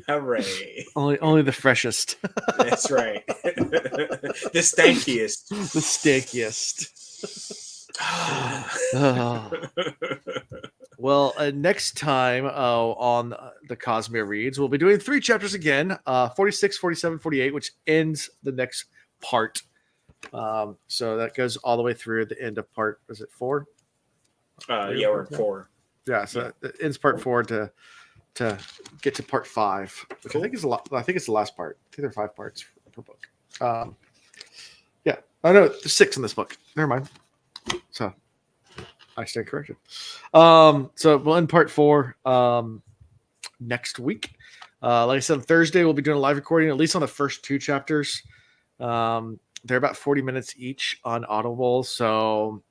Hooray! Only the freshest. That's right. The stankiest. The stinkiest. Well, next time on the Cosmere Reads, we'll be doing 3 chapters again, 46, 47, 48, which ends the next part. So that goes all the way through the end of part, is it 4? Yeah, we're at 4. Yeah, so it ends part 4 to get to part 5, which I think is a lot. I think it's the last part. I think there are 5 parts per book. Yeah, I know there's 6 in this book. Never mind. So I stand corrected. So we'll end part 4 next week. Like I said, on Thursday we'll be doing a live recording, at least on the first 2 chapters. They're about 40 minutes each on Audible, so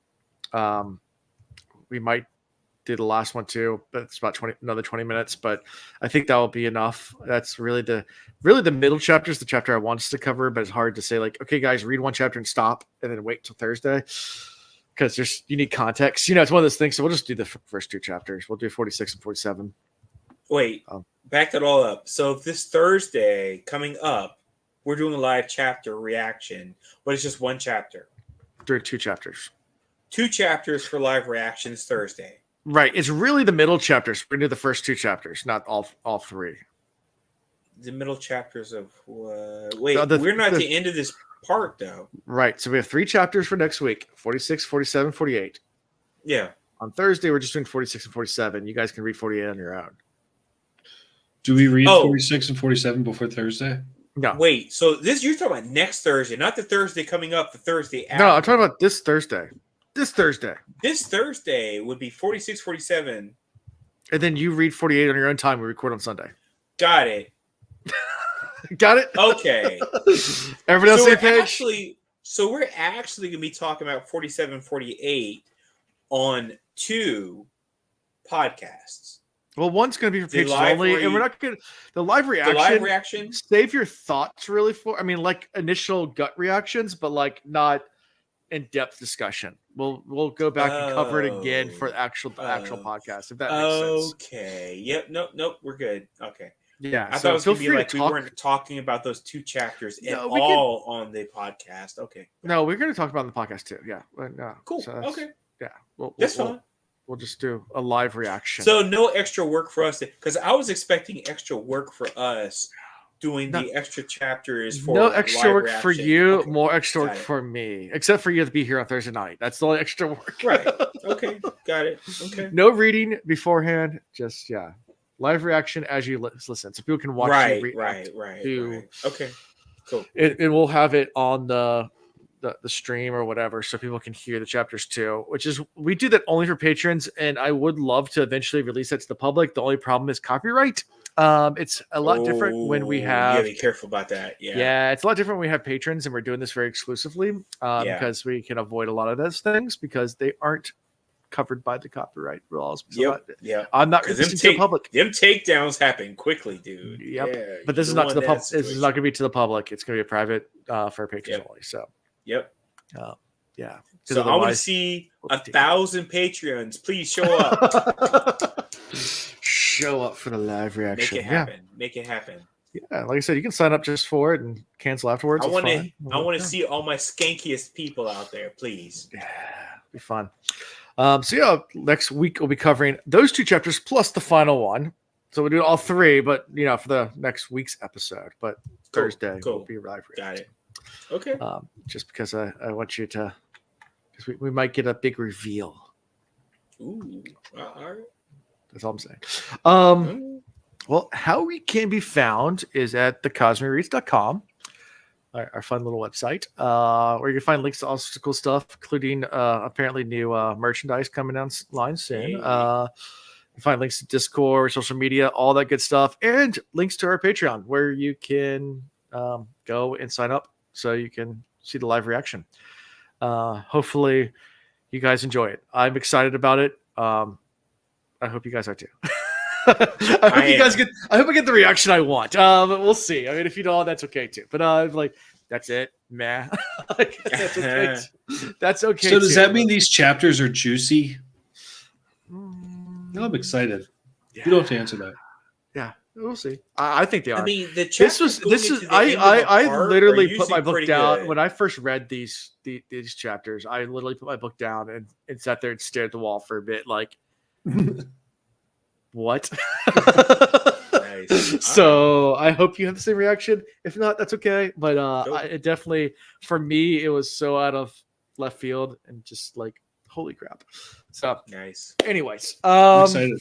we might do the last one too, but it's about another 20 minutes. But I think that will be enough. That's really the middle chapter is the chapter I want us to cover, but it's hard to say like, okay, guys, read one chapter and stop, and then wait till Thursday because you need context. It's one of those things. So we'll just do the first 2 chapters. We'll do 46 and 47. Wait, back that all up. So if this Thursday coming up, we're doing a live chapter reaction, but it's just one chapter. During 2 chapters. 2 chapters for live reactions Thursday. Right. It's really the middle chapters. We're going to do the first 2 chapters, not all 3. The middle chapters of wait, we're not at the end of this part though. Right. So we have 3 chapters for next week, 46, 47, 48. Yeah. On Thursday, we're just doing 46 and 47. You guys can read 48 on your own. Do we read 46 and 47 before Thursday? No. Wait, so you're talking about next Thursday, not the Thursday coming up, the Thursday after. No, I'm talking about this Thursday. This Thursday would be 46, 47. And then you read 48 on your own time. We record on Sunday. Got it. Got it? Okay. Everybody else on the page? We're actually going to be talking about 47, 48 on 2 podcasts. Well, one's going to be for pages only, and we're not going to the live reaction. The live reaction. Save your thoughts really for. I mean, like initial gut reactions, but like not in-depth discussion. We'll go back and cover it again for the actual podcast if that makes sense. Okay. Yep. Nope. We're good. Okay. Yeah. I thought it was going to be like we weren't talking about those 2 chapters on the podcast. Okay. No, we're going to talk about it on the podcast too. Yeah. Cool. So okay. Yeah. That's fine. We'll just do a live reaction. So no extra work for us because I was expecting extra work for us doing the extra chapters for no extra work reaction. for you, okay. more extra work for me, except for you to be here on Thursday night. That's the only extra work. Right. Okay. Got it. Okay. No reading beforehand. Just live reaction as you listen, so people can watch you react. Right. Okay. Cool. And we'll have it on the stream or whatever, so people can hear the chapters too. Which is, we do that only for patrons, and I would love to eventually release that to the public. The only problem is copyright. It's a lot different when we have. Yeah, be careful about that. Yeah, it's a lot different when we have patrons, and we're doing this very exclusively because we can avoid a lot of those things because they aren't covered by the copyright laws. Yeah. I'm not going to the public. Them takedowns happen quickly, dude. Yep. Yeah, but this is not to the public. This is not going to be to the public. It's going to be a private for patrons only. So. Yep. Yeah. So I want to see 1,000 Patreons. Please show up. Show up for the live reaction. Make it happen. Make it happen. Yeah, like I said, you can sign up just for it and cancel afterwards. I want to see all my skankiest people out there, please. Yeah, be fun. Next week we'll be covering those 2 chapters plus the final one. So we'll do all 3, but for the next week's episode. But Thursday will be live reaction. Got it. Okay. Just because I want you to, because we might get a big reveal. Ooh. All right. That's all I'm saying. Well, how we can be found is at thecosmereads.com, our fun little website, where you can find links to all sorts of cool stuff, including apparently new merchandise coming down line soon. You can find links to Discord, social media, all that good stuff, and links to our Patreon, where you can go and sign up so you can see the live reaction. Hopefully you guys enjoy it. I'm excited about it. I hope you guys are too. I hope I get the reaction I want. But we'll see. I mean, if you don't, that's okay too. But I'm like, that's it, meh. That's okay. That's okay. So does that mean these chapters are juicy? No, I'm excited. Yeah. You don't have to answer that. Yeah, we'll see. I think they are. I mean, this is. I literally put my book down when I first read these chapters. I literally put my book down and sat there and stared at the wall for a bit, like. What? Nice. So I hope you have the same reaction. If not, that's okay. But it definitely, for me, it was so out of left field and just like, holy crap. So nice. Anyways, I'm excited.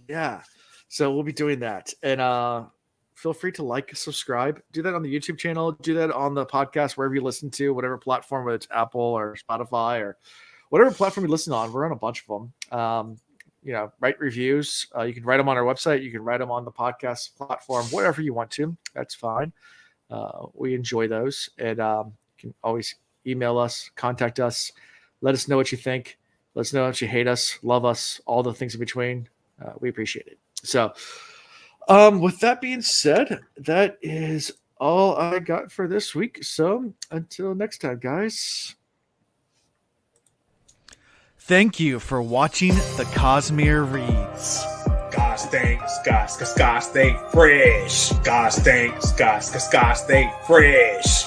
Yeah. So we'll be doing that, and feel free to subscribe. Do that on the YouTube channel. Do that on the podcast wherever you listen to, whatever platform, whether it's Apple or Spotify or whatever platform you listen on. We're on a bunch of them. Write reviews. You can write them on our website. You can write them on the podcast platform, whatever you want to. That's fine. We enjoy those. And you can always email us, contact us. Let us know what you think. Let us know if you hate us, love us, all the things in between. We appreciate it. So with that being said, that is all I got for this week. So until next time, guys. Thank you for watching the Cosmere Reads. Gosh dang fresh. Gosh dang fresh.